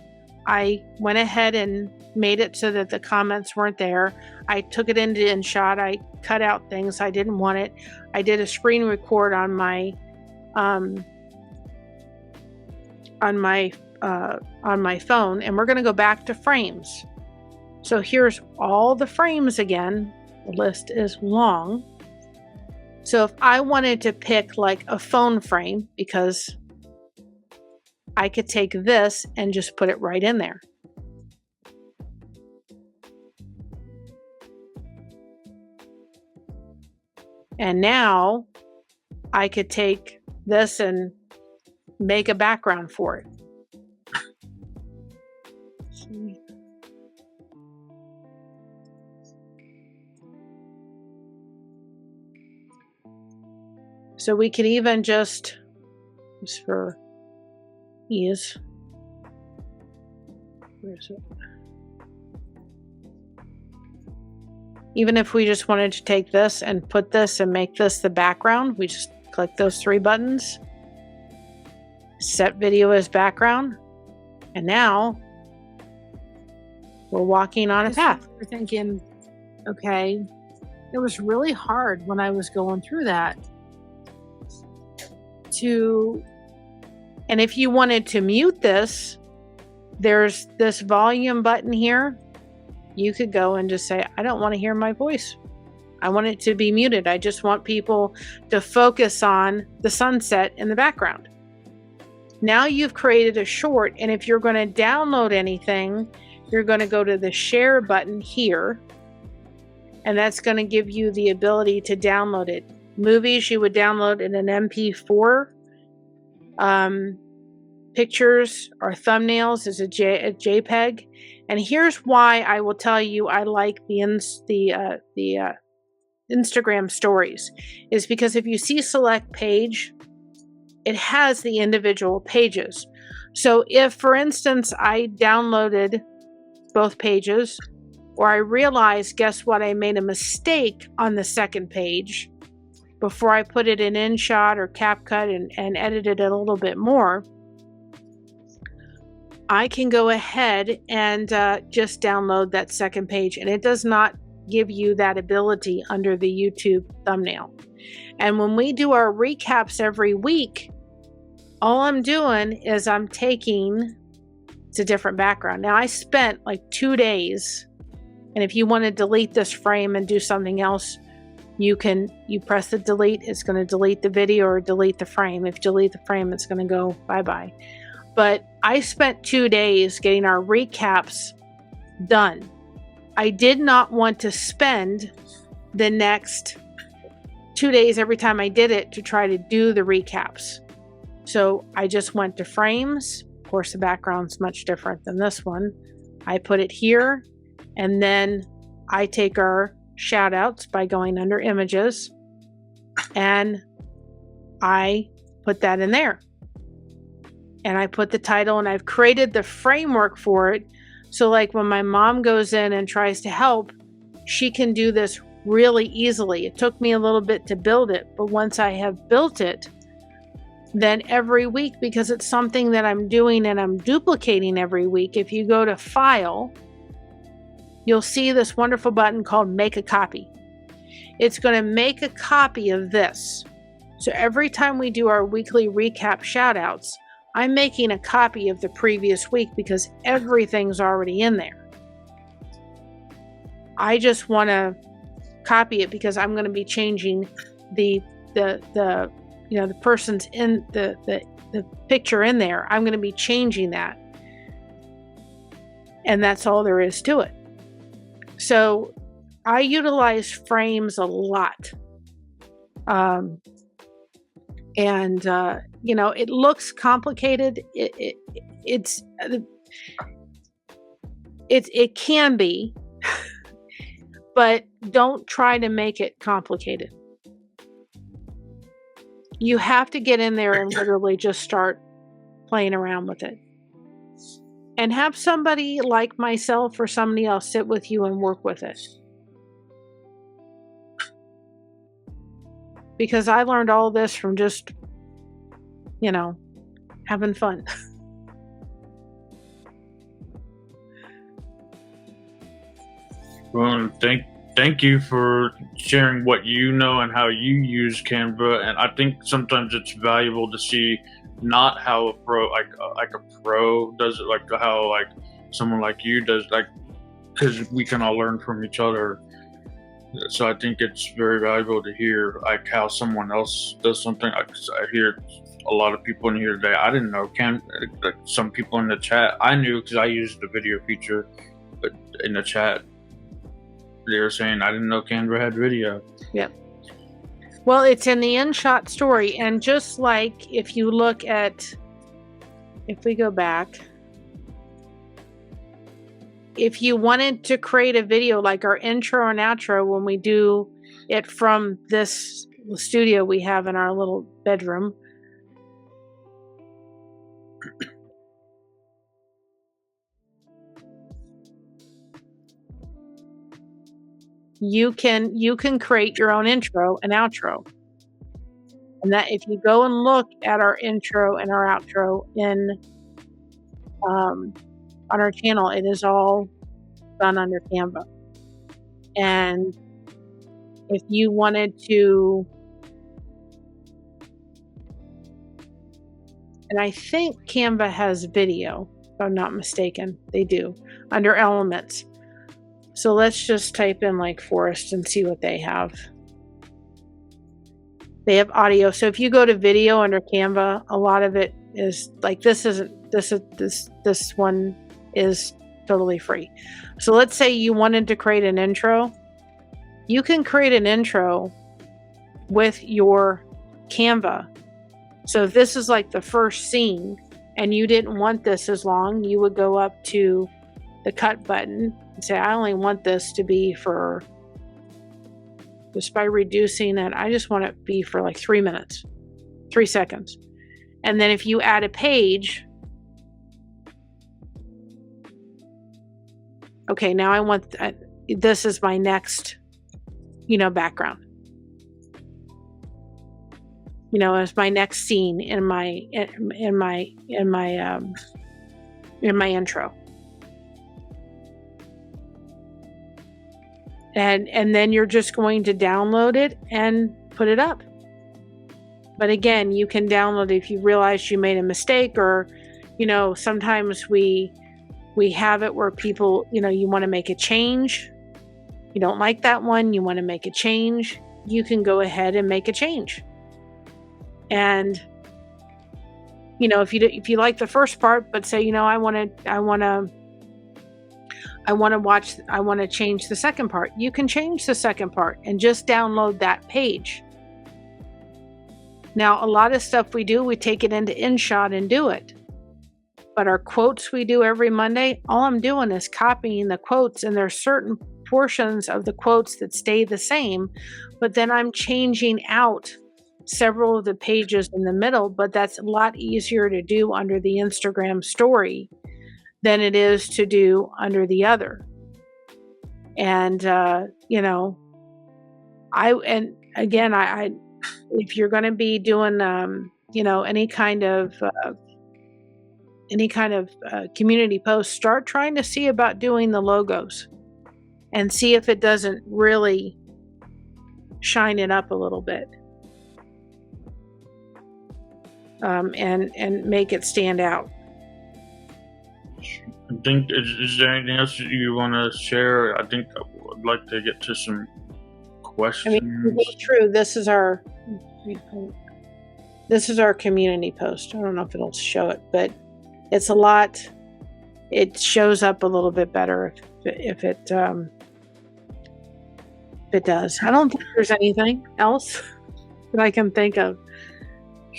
I went ahead and made it so that the comments weren't there. I took it into InShot. I cut out things I didn't want it. I did a screen record on my phone, and we're going to go back to frames. So here's all the frames again. The list is long. So if I wanted to pick like a phone frame, because I could take this and just put it right in there. And now I could take this and make a background for it. So we could even just for ease. Where is it? Even if we just wanted to take this and put this and make this the background, we just click those 3 buttons, set video as background, and now we're walking on a path. We're thinking, okay, it was really hard when I was going through that and if you wanted to mute this, there's this volume button here. You could go and just say, I don't want to hear my voice. I want it to be muted. I just want people to focus on the sunset in the background. Now you've created a short, and if you're going to download anything, you're going to go to the share button here, and that's going to give you the ability to download it. Movies, you would download in an MP4. Pictures or thumbnails is a JPEG. And here's why I will tell you I like the Instagram stories, is because if you see select page, it has the individual pages. So if, for instance, I downloaded both pages, or I realized, guess what, I made a mistake on the second page before I put it in InShot or CapCut and edited it a little bit more, I can go ahead and just download that second page, and it does not give you that ability under the YouTube thumbnail. And when we do our recaps every week, all I'm doing is I'm taking, it's a different background. Now I spent like 2 days, and if you want to delete this frame and do something else, you press the delete, it's going to delete the video or delete the frame. If you delete the frame, it's going to go bye-bye. But I spent 2 days getting our recaps done. I did not want to spend the next 2 days every time I did it to try to do the recaps. So I just went to frames. Of course, the background's much different than this one. I put it here, and then I take our shout outs by going under images, and I put that in there. And I put the title, and I've created the framework for it. So like when my mom goes in and tries to help, she can do this really easily. It took me a little bit to build it, but once I have built it, then every week, because it's something that I'm doing and I'm duplicating every week, if you go to File, you'll see this wonderful button called Make a Copy. It's going to make a copy of this. So every time we do our weekly recap shoutouts, I'm making a copy of the previous week because everything's already in there. I just want to copy it because I'm going to be changing the person's in the picture in there. I'm going to be changing that. And that's all there is to it. So I utilize frames a lot. It looks complicated. It can be, but don't try to make it complicated. You have to get in there and literally just start playing around with it. And have somebody like myself or somebody else sit with you and work with it. Because I learned all this from just, having fun. Well, thank you for sharing what you know and how you use Canva. And I think sometimes it's valuable to see not how a pro like a pro does it, like how like someone like you does, like, because we can all learn from each other. So I think it's very valuable to hear like how someone else does something. I hear a lot of people in here today. I didn't know like some people in the chat I knew because I used the video feature, but in the chat they were saying I didn't know Canva had video. Yep. Well, it's in the InShot story, and just like if you look at, if we go back, if you wanted to create a video like our intro and outro when we do it from this studio we have in our little bedroom, you can create your own intro and outro. And that if you go and look at our intro and our outro on our channel, it is all done under Canva. And if you wanted to, and I think Canva has video, if I'm not mistaken, they do, under Elements. So let's just type in like forest and see what they have. They have audio. So if you go to video under Canva, a lot of it is like this one is totally free. So let's say you wanted to create an intro. You can create an intro with your Canva. So if this is like the first scene and you didn't want this as long, you would go up to the cut button and say, I only want this to be for, just by reducing it, I just want it to be for like 3 minutes, 3 seconds. And then if you add a page, okay, now I want, this is my next, background. As my next scene in my intro. And then you're just going to download it and put it up. But again, you can download it if you realize you made a mistake, or, sometimes we have it where people, you want to make a change. You don't like that one, you want to make a change. You can go ahead and make a change. And, if you like the first part, but say, I want to change the second part. You can change the second part and just download that page. Now, a lot of stuff we do, we take it into InShot and do it. But our quotes we do every Monday, all I'm doing is copying the quotes, and there's certain portions of the quotes that stay the same, but then I'm changing out several of the pages in the middle, but that's a lot easier to do under the Instagram story than it is to do under the other. And, if you're going to be doing, any kind of community post, start trying to see about doing the logos and see if it doesn't really shine it up a little bit. And make it stand out. I think, is there anything else you want to share? I think I'd like to get to some questions. It's true. This is our community post. I don't know if it'll show it, but it's a lot. It shows up a little bit better if it does. I don't think there's anything else that I can think of.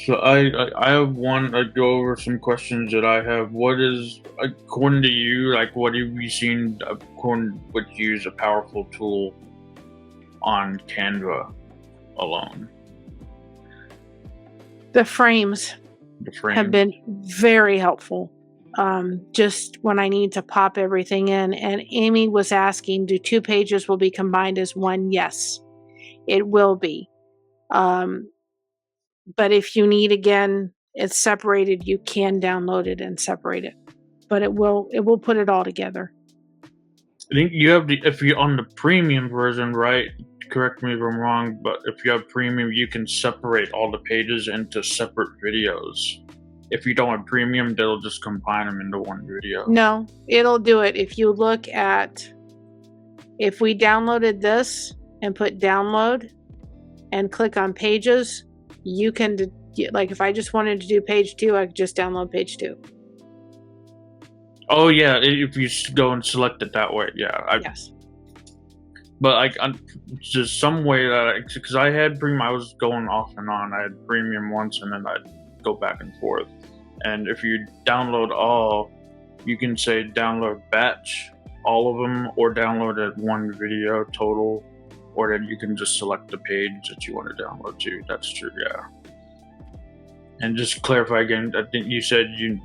So I have one. I go over some questions that I have. What is, according to you, like what have you seen would use a powerful tool on Canva alone? The frames. the frame. have been very helpful. Just when I need to pop everything in. And Amy was asking, do 2 pages will be combined as one? Yes, it will be. But if you need, again, it's separated, you can download it and separate it. But it will put it all together. I think you have if you're on the premium version, right? Correct me if I'm wrong, but if you have premium, you can separate all the pages into separate videos. If you don't have premium, they'll just combine them into one video. No, it'll do it. If you look at, if we downloaded this and put download and click on pages, you can, like if I just wanted to do page 2, I could just download page 2. Oh yeah, if you go and select it that way, yeah. Yes. But just some way that, because I had premium, I was going off and on. I had premium once, and then I'd go back and forth. And if you download all, you can say download batch, all of them, or download it one video total, or then you can just select the page that you want to download to. That's true, yeah. And just clarify again, I think you said you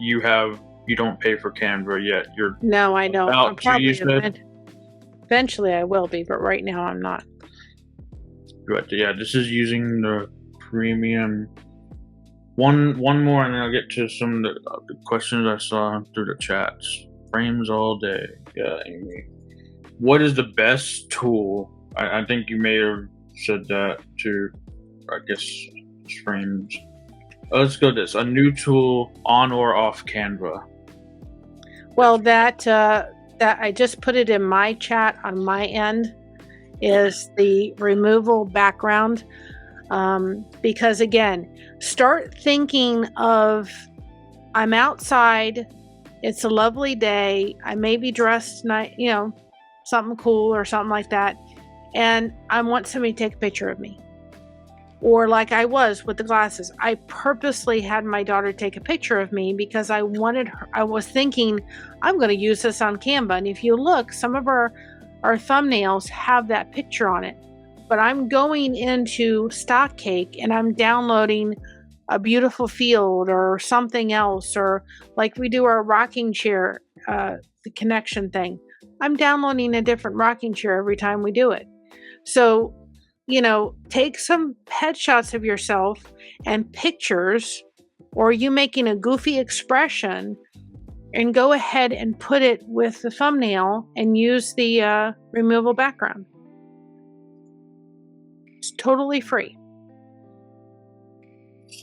don't pay for Canva yet. No, I don't. About to, eventually I will be, but right now I'm not. But yeah, this is using the premium. One more, and then I'll get to some of the questions I saw through the chats. Frames all day. Yeah, Amy. What is the best tool? I think you may have said that too. I guess it's frames. Let's go this. A new tool on or off Canva. Well, that I just put it in my chat on my end is the removal background. Because again, start thinking of, I'm outside, it's a lovely day, I may be dressed nice, something cool or something like that, and I want somebody to take a picture of me. Or like I was with the glasses, I purposely had my daughter take a picture of me because I was thinking, I'm going to use this on Canva. And if you look, some of our thumbnails have that picture on it. But I'm going into StockCake and I'm downloading a beautiful field or something else, or like we do our rocking chair, the connection thing. I'm downloading a different rocking chair every time we do it. So, take some headshots of yourself and pictures, or you making a goofy expression, and go ahead and put it with the thumbnail and use the removal background. It's totally free.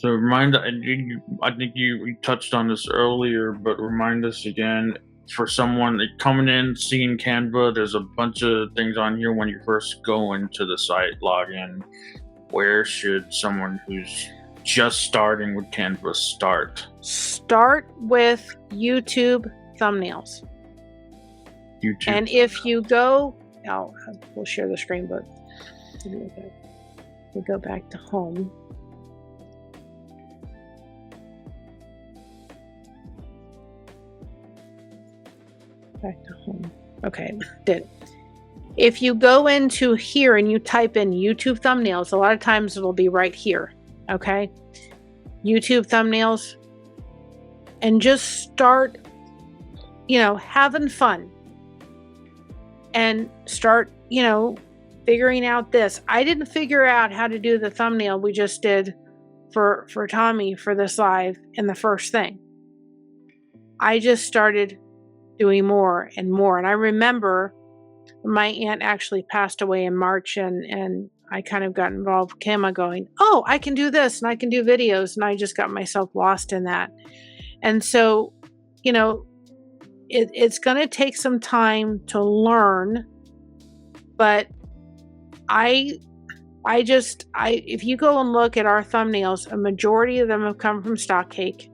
So I think you touched on this earlier, but remind us again, for someone coming in, seeing Canva, there's a bunch of things on here when you first go into the site, log in. Where should someone who's just starting with Canva start? Start with YouTube thumbnails. YouTube. And if you go, we'll share the screen, but we'll go back to home. Back to home. Okay, did. If you go into here and you type in YouTube thumbnails, a lot of times it'll be right here. Okay, YouTube thumbnails, and just start, having fun, and start, figuring out this. I didn't figure out how to do the thumbnail we just did for Tommy for this live in the first thing. I just started doing more and more. And I remember my aunt actually passed away in March, and I kind of got involved with Canva going, oh, I can do this and I can do videos. And I just got myself lost in that. And so, it's going to take some time to learn, but if you go and look at our thumbnails, a majority of them have come from StockCake.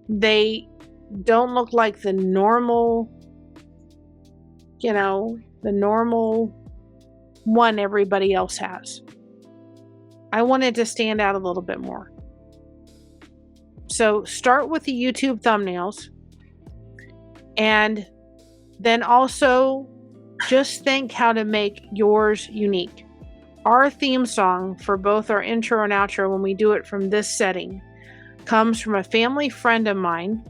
They don't look like the normal, the normal one everybody else has. I wanted to stand out a little bit more. So start with the YouTube thumbnails, and then also just think how to make yours unique. Our theme song for both our intro and outro, when we do it from this setting, comes from a family friend of mine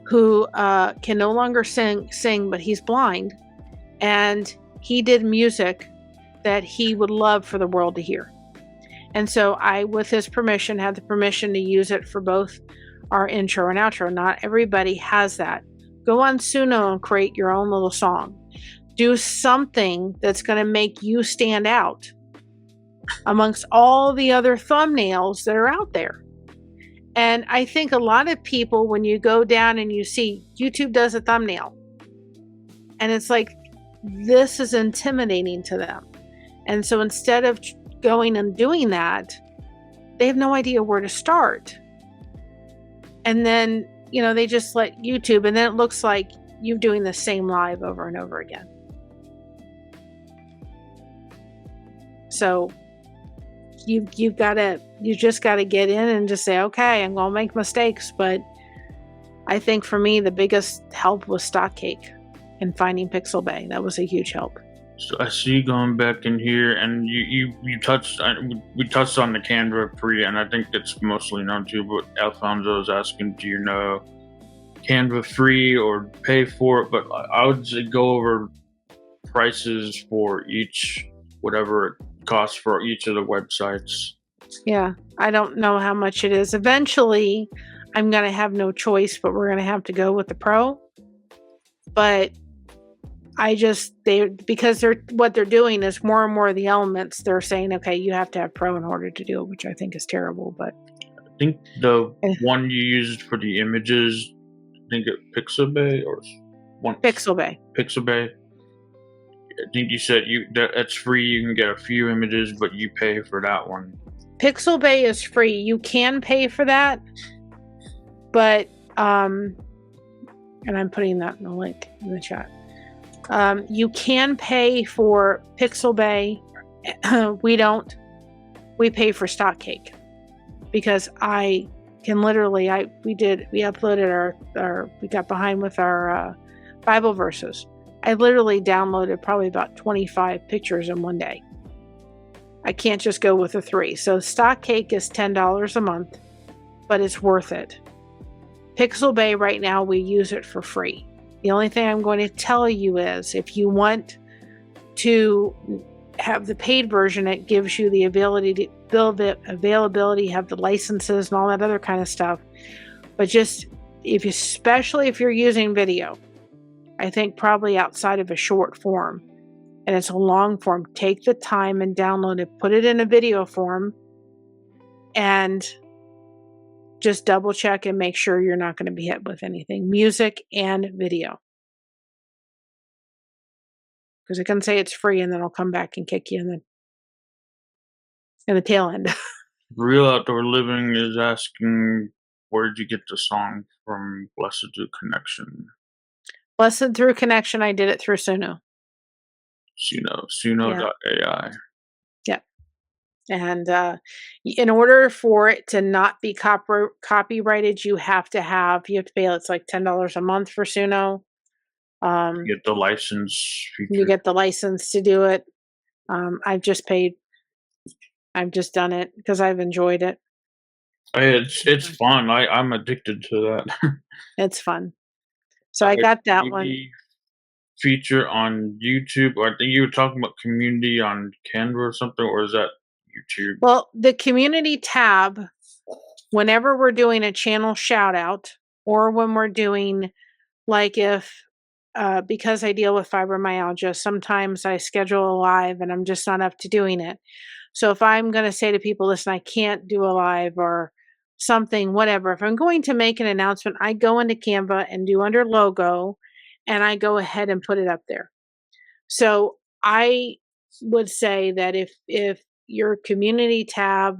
who can no longer sing, but he's blind. And he did music that he would love for the world to hear. And so I, with his permission, had the permission to use it for both our intro and outro. Not everybody has that. Go on Suno and create your own little song. Do something that's going to make you stand out amongst all the other thumbnails that are out there. And I think a lot of people, when you go down and you see YouTube does a thumbnail, and it's like, this is intimidating to them. And so instead of going and doing that, they have no idea where to start. And then, they just let YouTube, and then it looks like you're doing the same live over and over again. So you just got to get in and just say, okay, I'm going to make mistakes. But I think for me, the biggest help was StockCake and finding PixelBay. That was a huge help. So I see you going back in here, and we touched on the Canva free, and I think it's mostly known to, but Alfonso is asking, do you know Canva free or pay for it? But I would say go over prices for each, whatever it costs for each of the websites. Yeah, I don't know how much it is. Eventually, I'm going to have no choice, but we're going to have to go with the Pro. But because what they're doing is more and more of the elements, they're saying, okay, you have to have Pro in order to do it, which I think is terrible. But I think the one you used for the images, I think it PixelBay or one PixelBay. I think you said that's free. You can get a few images, but you pay for that one. PixelBay is free. You can pay for that, but and I'm putting that in the link in the chat. You can pay for PixelBay. We don't. We pay for StockCake because I can literally. We uploaded we got behind with our Bible verses. I literally downloaded probably about 25 pictures in one day. I can't just go with the 3. So StockCake is $10 a month, but it's worth it. PixelBay right now, we use it for free. The only thing I'm going to tell you is if you want to have the paid version, it gives you the ability to build the availability, have the licenses and all that other kind of stuff. But just especially if you're using video, I think probably outside of a short form and it's a long form, take the time and download it, put it in a video form, and just double check and make sure you're not going to be hit with anything, music and video. Because it can say it's free and then it'll come back and kick you in the tail end. Real Outdoor Living is asking, where did you get the song from? Blessed Through Connection. Blessed Through Connection, I did it through Suno. Suno.ai. Yeah. And in order for it to not be copyrighted, you have to pay, it's like $10 a month for Suno. You get the license feature. You get the license to do it. I've just done it because I've enjoyed it. It's fun. I'm addicted to that. It's fun. So I got that one. Feature on YouTube. I think you were talking about community on Canva or something, or is that YouTube? Well, the community tab, whenever we're doing a channel shout out, or when we're doing, like because I deal with fibromyalgia, sometimes I schedule a live and I'm just not up to doing it. So if I'm going to say to people, listen, I can't do a live or something, whatever, if I'm going to make an announcement, I go into Canva and do under logo, and I go ahead and put it up there. So I would say that if your community tab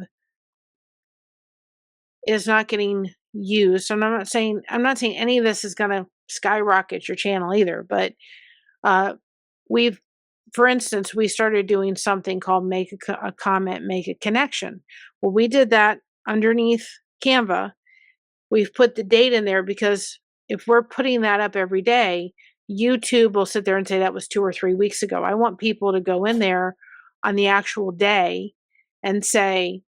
is not getting used, and I'm not saying any of this is going to skyrocket your channel either, but for instance, we started doing something called make a comment, make a connection. Well, we did that underneath Canva. We've put the date in there because if we're putting that up every day, YouTube will sit there and say that was 2 or 3 weeks ago. I want people to go in there on the actual day and say,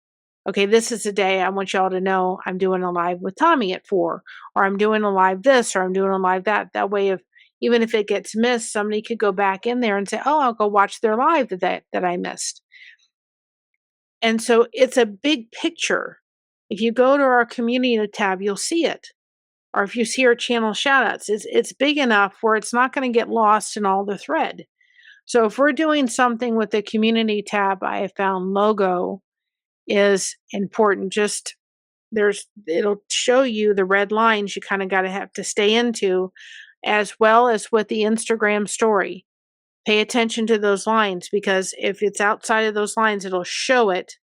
okay, this is the day I want y'all to know I'm doing a live with Tommy at 4, or I'm doing a live this, or I'm doing a live that. That way, if even if it gets missed, somebody could go back in there and say, oh, I'll go watch their live that I missed. And so it's a big picture. If you go to our community tab, you'll see it. Or if you see our channel shoutouts, it's big enough where it's not going to get lost in all the thread. So if we're doing something with the community tab, I have found logo is important. Just it'll show you the red lines you kind of got to have to stay into, as well as with the Instagram story. Pay attention to those lines, because if it's outside of those lines, it'll show it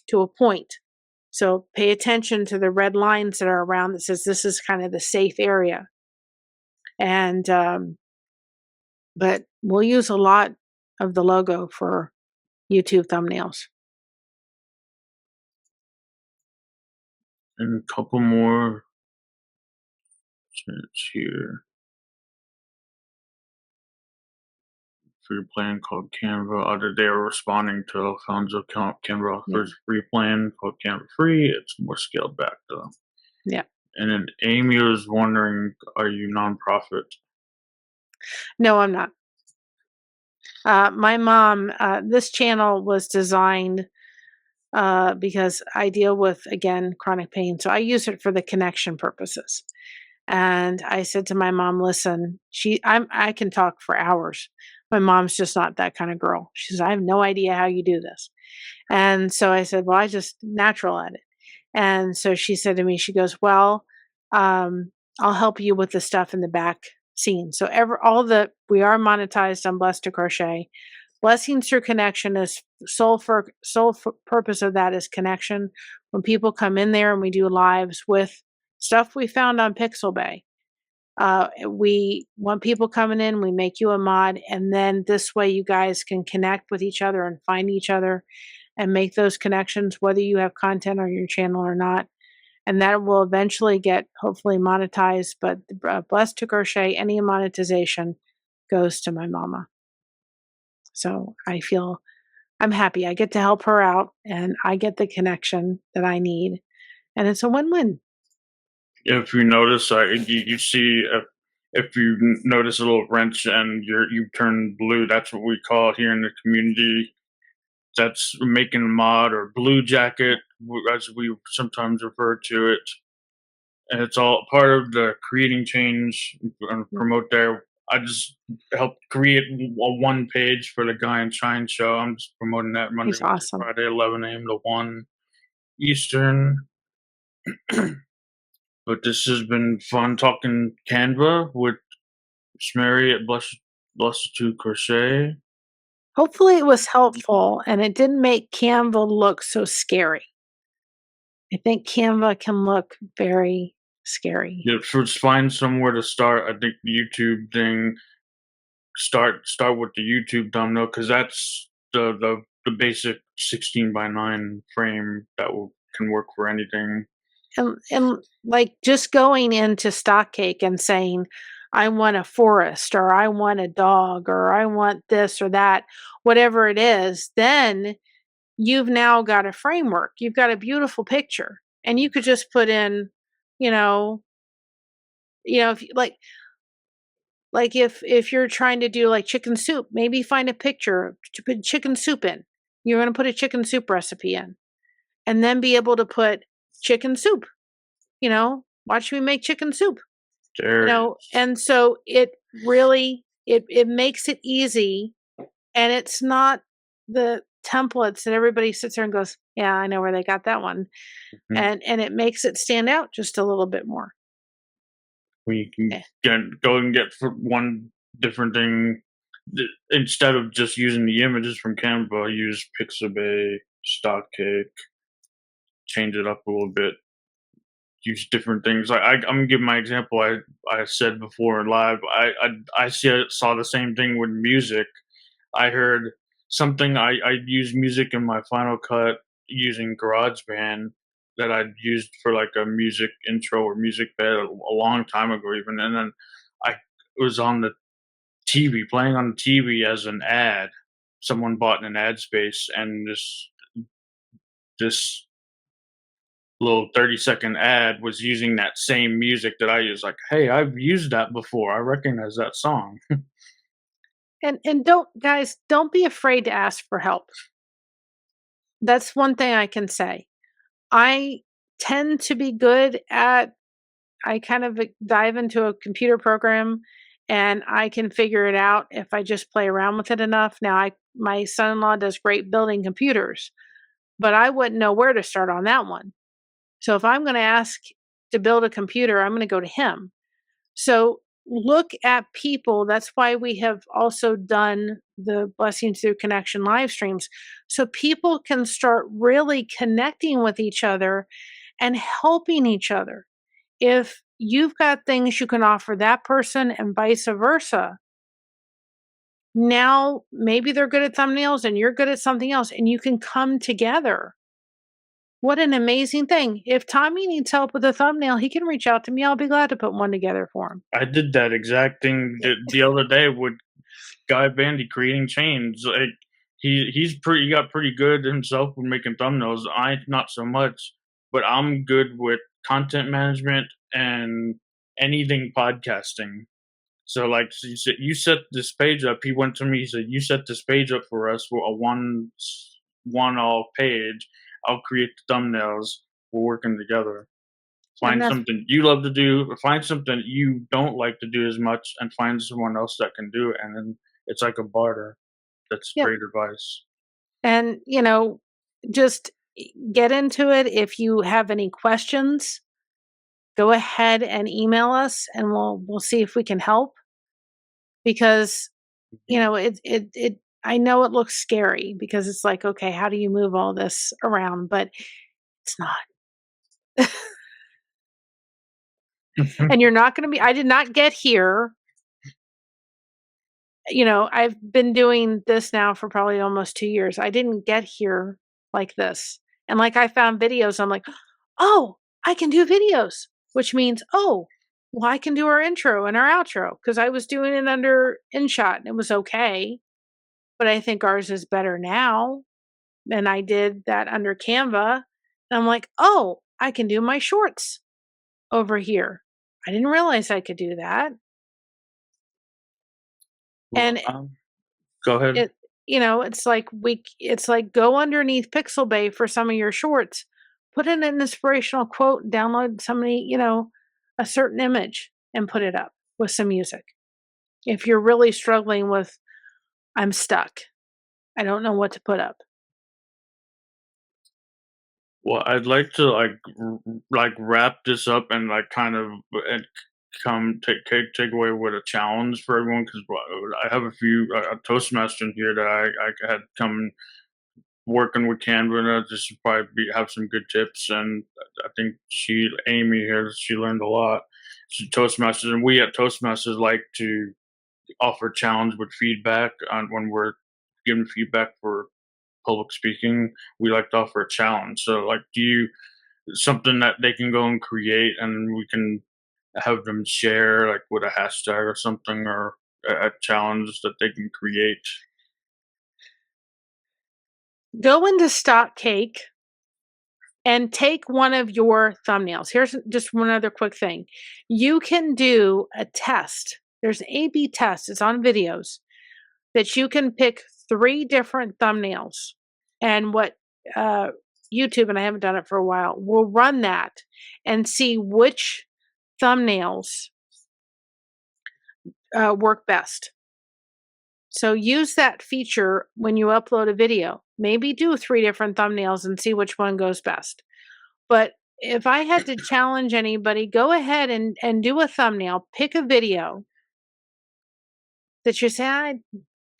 to a point. So pay attention to the red lines that are around that says this is kind of the safe area. And but we'll use a lot of the logo for YouTube thumbnails. And a couple more chats here. For your plan called Canva. Other day, are responding to Alfonso. Canva offers free plan called Canva Free. It's more scaled back though. Yeah. And then Amy was wondering, are you nonprofit? No, I'm not. My mom, this channel was designed because I deal with, again, chronic pain. So I use it for the connection purposes. And I said to my mom, listen, I can talk for hours. My mom's just not that kind of girl. She says, I have no idea how you do this. And so I said, well, I just natural at it. And so she said to me, she goes, well, I'll help you with the stuff in the back scene. So we are monetized on Blessed to Crochet. Blessings through connection is sole purpose of that is connection. When people come in there and we do lives with stuff we found on PixelBay, we want people coming in, we make you a mod, and then this way you guys can connect with each other and find each other and make those connections, whether you have content on your channel or not. And that will eventually get hopefully monetized. But Blessed to Crochet, any monetization goes to my mama. So I feel I'm happy. I get to help her out and I get the connection that I need. And it's a win-win. If you notice, you see, if you notice a little wrench and you turn blue, that's what we call it here in the community. That's making a mod, or blue jacket, as we sometimes refer to it. And it's all part of the creating change and promote there. I just helped create a one page for the Guy and Shine show. I'm just promoting that Monday, He's awesome. Friday, 11 a.m. to 1 Eastern. But this has been fun talking Canva with Mary at Blessed to Crochet. Hopefully it was helpful and it didn't make Canva look so scary. I think Canva can look very scary. Yeah, find somewhere to start. I think the YouTube thing. Start with the YouTube thumbnail, because that's the basic 16:9 frame that can work for anything. And like just going into StockCake and saying, I want a forest, or I want a dog, or I want this or that, whatever it is, then you've now got a framework. You've got a beautiful picture. And you could just put in, if you, like if you're trying to do like chicken soup, maybe find a picture to put chicken soup in. You're going to put a chicken soup recipe in, and then be able to put chicken soup. Watch me make chicken soup. And so it really it makes it easy, and it's not the templates that everybody sits there and goes, yeah, I know where they got that one. And it makes it stand out just a little bit more. We can go and get one different thing instead of just using the images from Canva. Use PixelBay, StockCake, change it up a little bit. Use different things. I'm gonna give my example. I said before live. I saw the same thing with music. I heard something. I used music in my Final Cut using GarageBand that I'd used for like a music intro or music bed a long time ago even, and then it was on the TV, playing on the TV as an ad. Someone bought an ad space, and this little 30-second ad was using that same music that I use. Like, hey, I've used that before. I recognize that song. And don't, guys, don't be afraid to ask for help. That's one thing I can say. I tend to be good at, I kind of dive into a computer program and I can figure it out if I just play around with it enough. Now, my son-in-law does great building computers, but I wouldn't know where to start on that one. So if I'm going to ask to build a computer, I'm going to go to him. So look at people. That's why we have also done the Blessings Through Connection live streams. So people can start really connecting with each other and helping each other. If you've got things you can offer that person and vice versa, now maybe they're good at thumbnails and you're good at something else and you can come together. What an amazing thing. If Tommy needs help with a thumbnail, he can reach out to me. I'll be glad to put one together for him. I did that exact thing the other day with Guy Bandy creating chains. Like, he got pretty good himself with making thumbnails. I not so much, but I'm good with content management and anything podcasting. So like, so you set this page up. He went to me. He said, "You set this page up for us for a one-off page. I'll create the thumbnails. We're working together. And Find that's, something you love to do, or find something you don't like to do as much, and find someone else that can do it. And then it's like a barter." That's yeah. great advice. And, just get into it. If you have any questions, go ahead and email us and we'll see if we can help. Because, I know it looks scary because it's like, okay, how do you move all this around? But it's not. And you're not going to be, I did not get here. I've been doing this now for probably almost 2 years. I didn't get here like this. And like I found videos, I'm like, oh, I can do videos, which means, oh, well, I can do our intro and our outro because I was doing it under InShot and it was okay. But I think ours is better now. And I did that under Canva. And I'm like, oh, I can do my shorts over here. I didn't realize I could do that. Well, And go ahead. it's like go underneath PixelBay for some of your shorts, put in an inspirational quote, download somebody, a certain image and put it up with some music. If you're really struggling with, I'm stuck, I don't know what to put up. Well, I'd like to like wrap this up and like kind of come take away with a challenge for everyone, because I have a few Toastmasters in here that I had come working with Canva, and I just probably have some good tips. And I think Amy here, she learned a lot. She Toastmasters, and we at Toastmasters like to offer challenge with feedback on when we're giving feedback for public speaking. We like to offer a challenge. So like, do you something that they can go and create, and we can have them share like with a hashtag or something, or a challenge that they can create? Go into StockCake and take one of your thumbnails. Here's just one other quick thing. You can do a test. There's an A/B test. It's on videos that you can pick 3 different thumbnails. And what YouTube, and I haven't done it for a while, will run that and see which thumbnails work best. So use that feature when you upload a video. Maybe do 3 different thumbnails and see which one goes best. But if I had to challenge anybody, go ahead and do a thumbnail, pick a video that you say,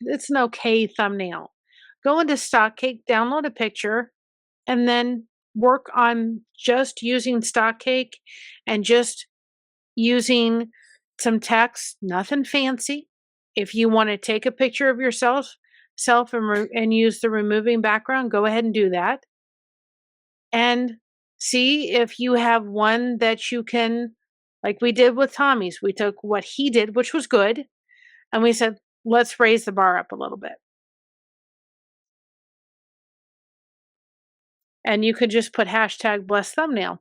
it's an okay thumbnail. Go into StockCake, download a picture, and then work on just using StockCake and just using some text, nothing fancy. If you want to take a picture of yourself and use the removing background, go ahead and do that. And see if you have one that you can, like we did with Tommy's. We took what he did, which was good, and we said, let's raise the bar up a little bit. And you could just put hashtag blessthumbnail.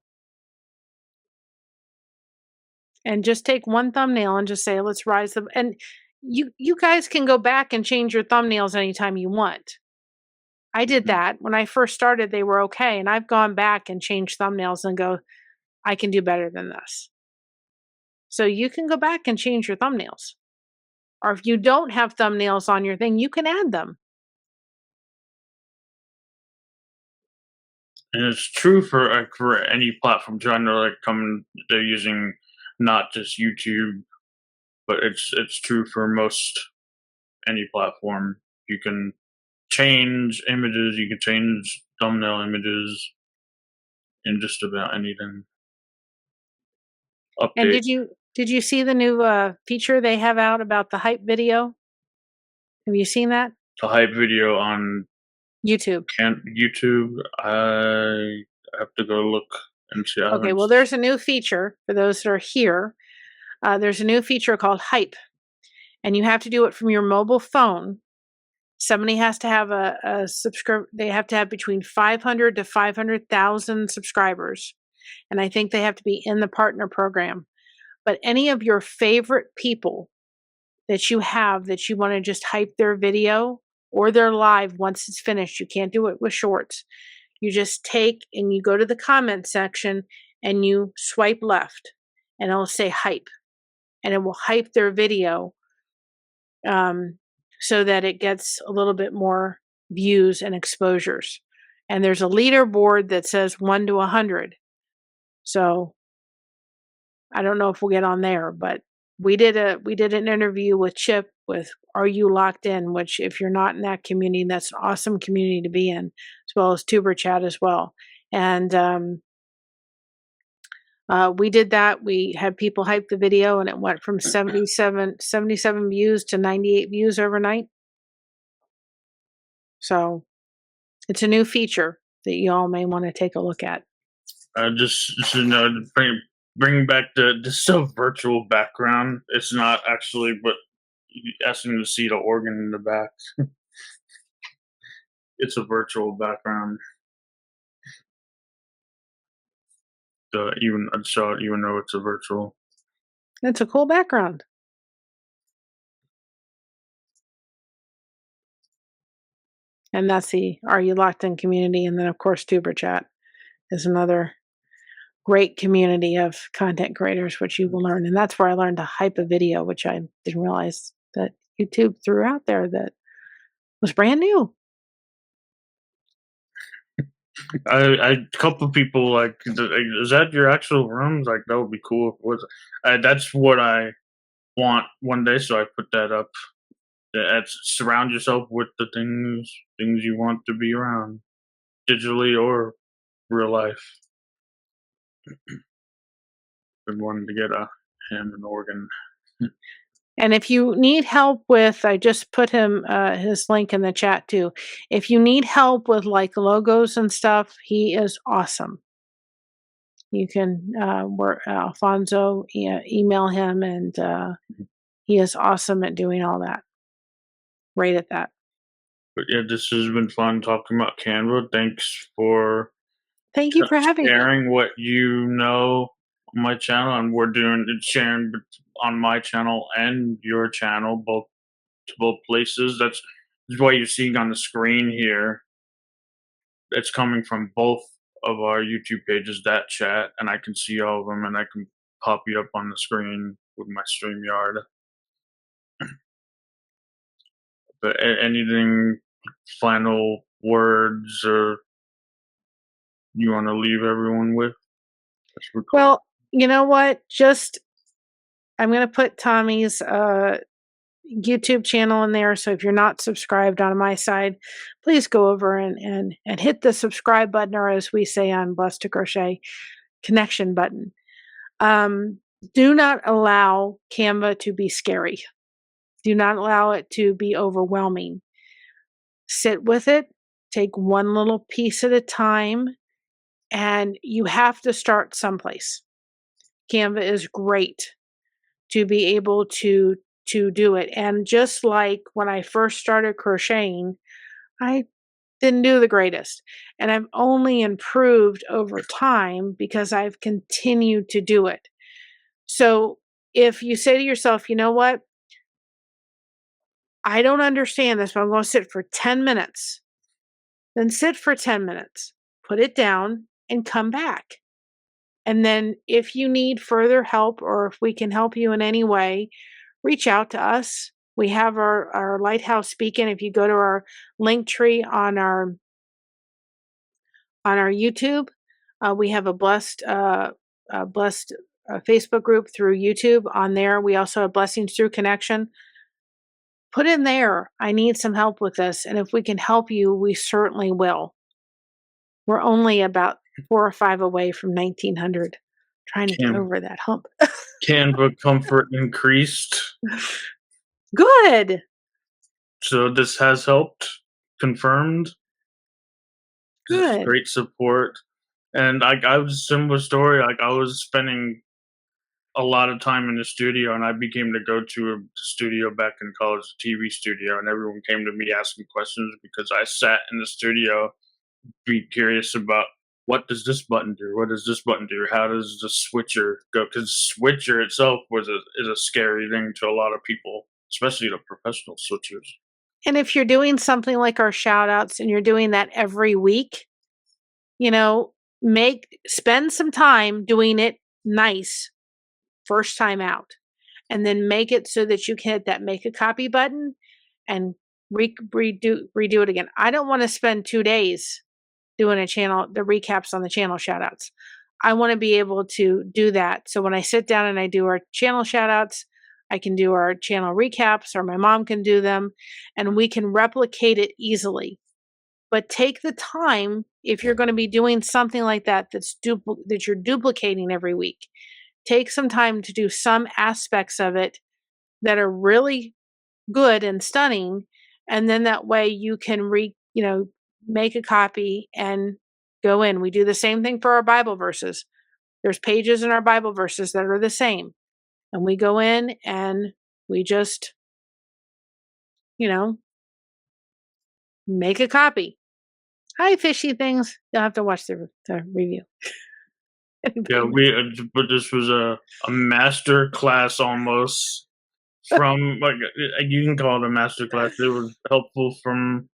And just take one thumbnail and just say, let's rise the, and you guys can go back and change your thumbnails anytime you want. I did that when I first started. They were okay, and I've gone back and changed thumbnails and go, I can do better than this. So you can go back and change your thumbnails, or if you don't have thumbnails on your thing, you can add them. And it's true for any platform trying to like come. They're using not just YouTube, but it's true for most any platform. You can change images, you can change thumbnail images in just about anything. And Update did you see the new feature they have out about the hype video? Have you seen that? the hype video on YouTube. YouTube. I have to go look and see. I Okay, haven't. well, there's a new feature for those that are here. There's a new feature called hype, and you have to do it from your mobile phone. Somebody has to have a subscribe. They have to have between 500 to 500,000 subscribers, and I think they have to be in the partner program. But any of your favorite people that you have that you want to just hype their video or their live once it's finished, you can't do it with shorts. You just take and you go to the comment section and you swipe left, and it'll say hype, and it will hype their video. So that it gets a little bit more views and exposures. And there's a leaderboard that says 1 to 100. So I don't know if we'll get on there, but we did an interview with Chip with Are You Locked In, which if you're not in that community, that's an awesome community to be in, as well as Tuber Chat as well. And we did that. We had people hype the video, and it went from 77 views to 98 views overnight. So it's a new feature that you all may want to take a look at. Just bring back the still virtual background. It's not actually, but asking to see the organ in the back. It's a virtual background. Even I'd show it, even though it's a virtual. It's a cool background. And that's the Are You Locked In community. And then, of course, Tuber Chat is another great community of content creators, which you will learn. And that's where I learned to hype a video, which I didn't realize that YouTube threw out there that was brand new. A couple of people like, is that your actual rooms? Like, that would be cool if it was. That's what I want one day, so I put that up. That's surround yourself with the things you want to be around, digitally or real life. Been wanting to get a hand and organ. And if you need help with, I just put his link in the chat too. If you need help with like logos and stuff, he is awesome. You can work Alfonso, email him, and he is awesome at doing all that. Great at that. But yeah, this has been fun talking about Canva. Thanks for Thank you for having me. sharing what you know on my channel, and we're doing sharing on my channel and your channel, both places. That's what you're seeing on the screen here. It's coming from both of our YouTube pages, that chat, and I can see all of them, and I can pop you up on the screen with my StreamYard. But anything, final words, or you want to leave everyone with? Well, you know what? I'm going to put Tommy's YouTube channel in there. So if you're not subscribed on my side, please go over and hit the subscribe button, or as we say on Blessed to Crochet, connection button. Do not allow Canva to be scary. Do not allow it to be overwhelming. Sit with it. Take one little piece at a time. And you have to start someplace. Canva is great to be able to do it. And just like when I first started crocheting, I didn't do the greatest. And I've only improved over time because I've continued to do it. So if you say to yourself, you know what, I don't understand this, but I'm going to sit for 10 minutes, then sit for 10 minutes, put it down, and come back. And then if you need further help or if we can help you in any way, reach out to us. We have our Lighthouse Beacon. If you go to our link tree on our YouTube, we have a blessed Facebook group through YouTube on there. We also have Blessings Through Connection. Put in there, I need some help with this. And if we can help you, we certainly will. We're only about 4 or 5 away from 1900, trying to get over that hump. Canva comfort increased. Good. So this has helped. Confirmed. Good. Great support. And I was a similar story. Like I was spending a lot of time in the studio, and I became to go to a studio back in college, a TV studio, and everyone came to me asking questions because I sat in the studio, be curious about what does this button do? What does this button do? How does the switcher go? Because the switcher itself is a scary thing to a lot of people, especially the professional switchers. And if you're doing something like our shout outs and you're doing that every week, you know, spend some time doing it nice first time out, and then make it so that you can hit that make a copy button and redo it again. I don't want to spend 2 days doing the recaps on the channel shout outs. I want to be able to do that. So when I sit down and I do our channel shout outs, I can do our channel recaps, or my mom can do them, and we can replicate it easily. But take the time, if you're going to be doing something like that that you're duplicating every week, take some time to do some aspects of it that are really good and stunning, and then that way you can make a copy and go in. We do the same thing for our Bible verses. There's pages in our Bible verses that are the same, and we go in and we just make a copy. Hi, fishy things. You'll have to watch the review. Yeah, but this was a master class almost from, like, you can call it a master class. It was helpful from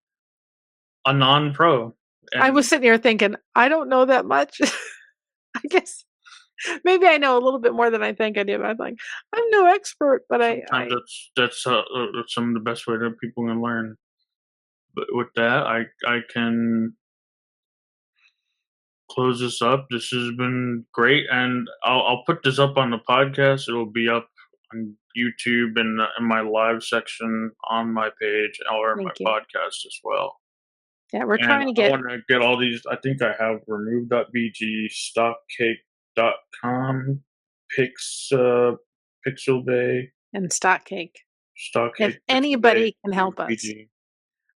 a non-pro. I was sitting here thinking, I don't know that much. I guess maybe I know a little bit more than I think I do. I'm like, I'm no expert, but that's some of the best way that people can learn. But with that, I can close this up. This has been great, and I'll put this up on the podcast. It will be up on YouTube and in my live section on my page or my podcast as well. Yeah, we're trying to get. I want to get all these. I think I have Remove.bg, StockCake.com, PixelBay, and StockCake. If anybody can help us.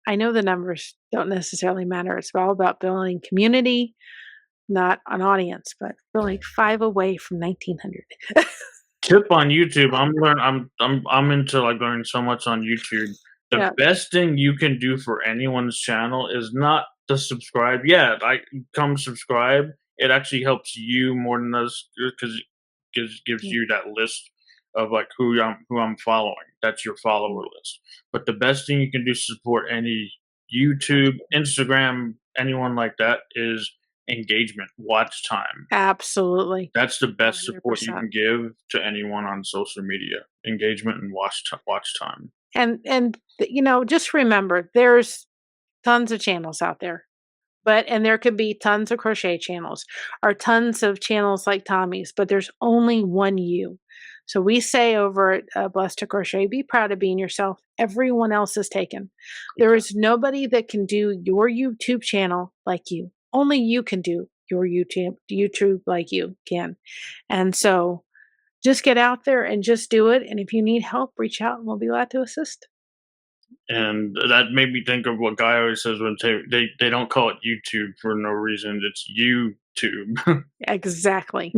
I know the numbers don't necessarily matter. It's all about building community, not an audience, but really 5 away from 1900. Tip on YouTube. I'm into like learning so much on YouTube. The best thing you can do for anyone's channel is not to subscribe. Yeah, come subscribe. It actually helps you more than us because it gives you that list of like who I'm following. That's your follower list. But the best thing you can do to support any YouTube, Instagram, anyone like that is engagement, watch time. Absolutely. That's the best support 100%. You can give to anyone on social media. Engagement and watch time. And just remember, there's tons of channels out there. And there could be tons of crochet channels or tons of channels like Tommy's, but there's only one you. So we say over at Blessed to Crochet, be proud of being yourself. Everyone else is taken. There is nobody that can do your YouTube channel like you. Only you can do your YouTube like you can. And so just get out there and just do it. And if you need help, reach out and we'll be glad to assist. And that made me think of what Guy always says when they don't call it YouTube for no reason. It's YouTube. Exactly.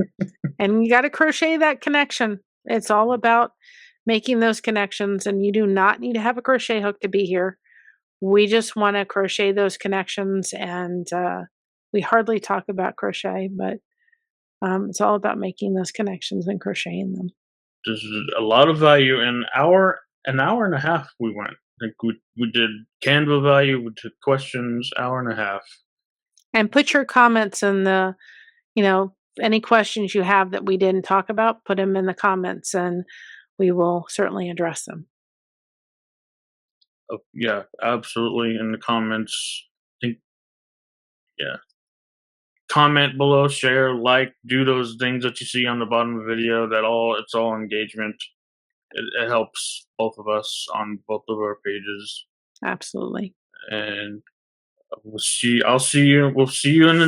And you got to crochet that connection. It's all about making those connections, and you do not need to have a crochet hook to be here. We just want to crochet those connections, and we hardly talk about crochet, but it's all about making those connections and crocheting them. There's a lot of value. An hour and a half we went. Like we did Canva value, we did questions, hour and a half. And put your comments in the, you know, any questions you have that we didn't talk about, put them in the comments and we will certainly address them. Oh, yeah, absolutely. In the comments, I think, yeah. Comment below, share, like, do those things that you see on the bottom of the video. It's all engagement. It helps both of us on both of our pages. Absolutely. And I'll see you. We'll see you in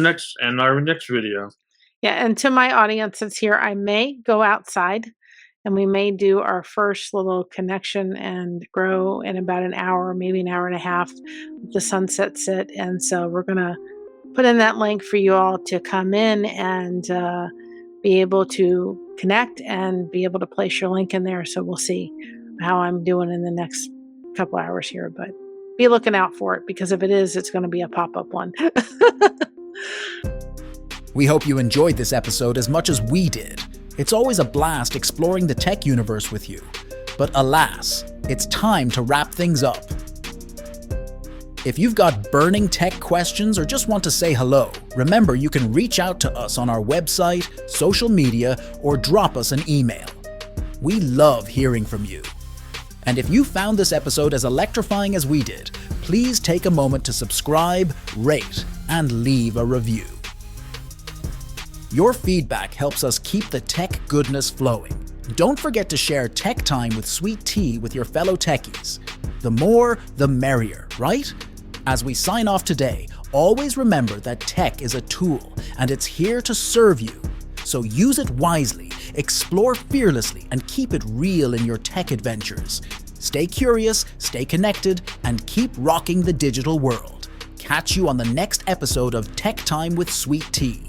our next video. Yeah. And to my audience that's here, I may go outside and we may do our first little connection and grow in about an hour, maybe an hour and a half. The sunset sit. And so we're going to put in that link for you all to come in and be able to connect and be able to place your link in there. So we'll see how I'm doing in the next couple hours here, but be looking out for it because if it is, it's going to be a pop-up one. We hope you enjoyed this episode as much as we did. It's always a blast exploring the tech universe with you. But alas, it's time to wrap things up. If you've got burning tech questions or just want to say hello, remember you can reach out to us on our website, social media, or drop us an email. We love hearing from you. And if you found this episode as electrifying as we did, please take a moment to subscribe, rate, and leave a review. Your feedback helps us keep the tech goodness flowing. Don't forget to share Tech Time with Sweet Tea with your fellow techies. The more, the merrier, right? As we sign off today, always remember that tech is a tool and it's here to serve you. So use it wisely, explore fearlessly, and keep it real in your tech adventures. Stay curious, stay connected, and keep rocking the digital world. Catch you on the next episode of Tech Time with Sweet Tea.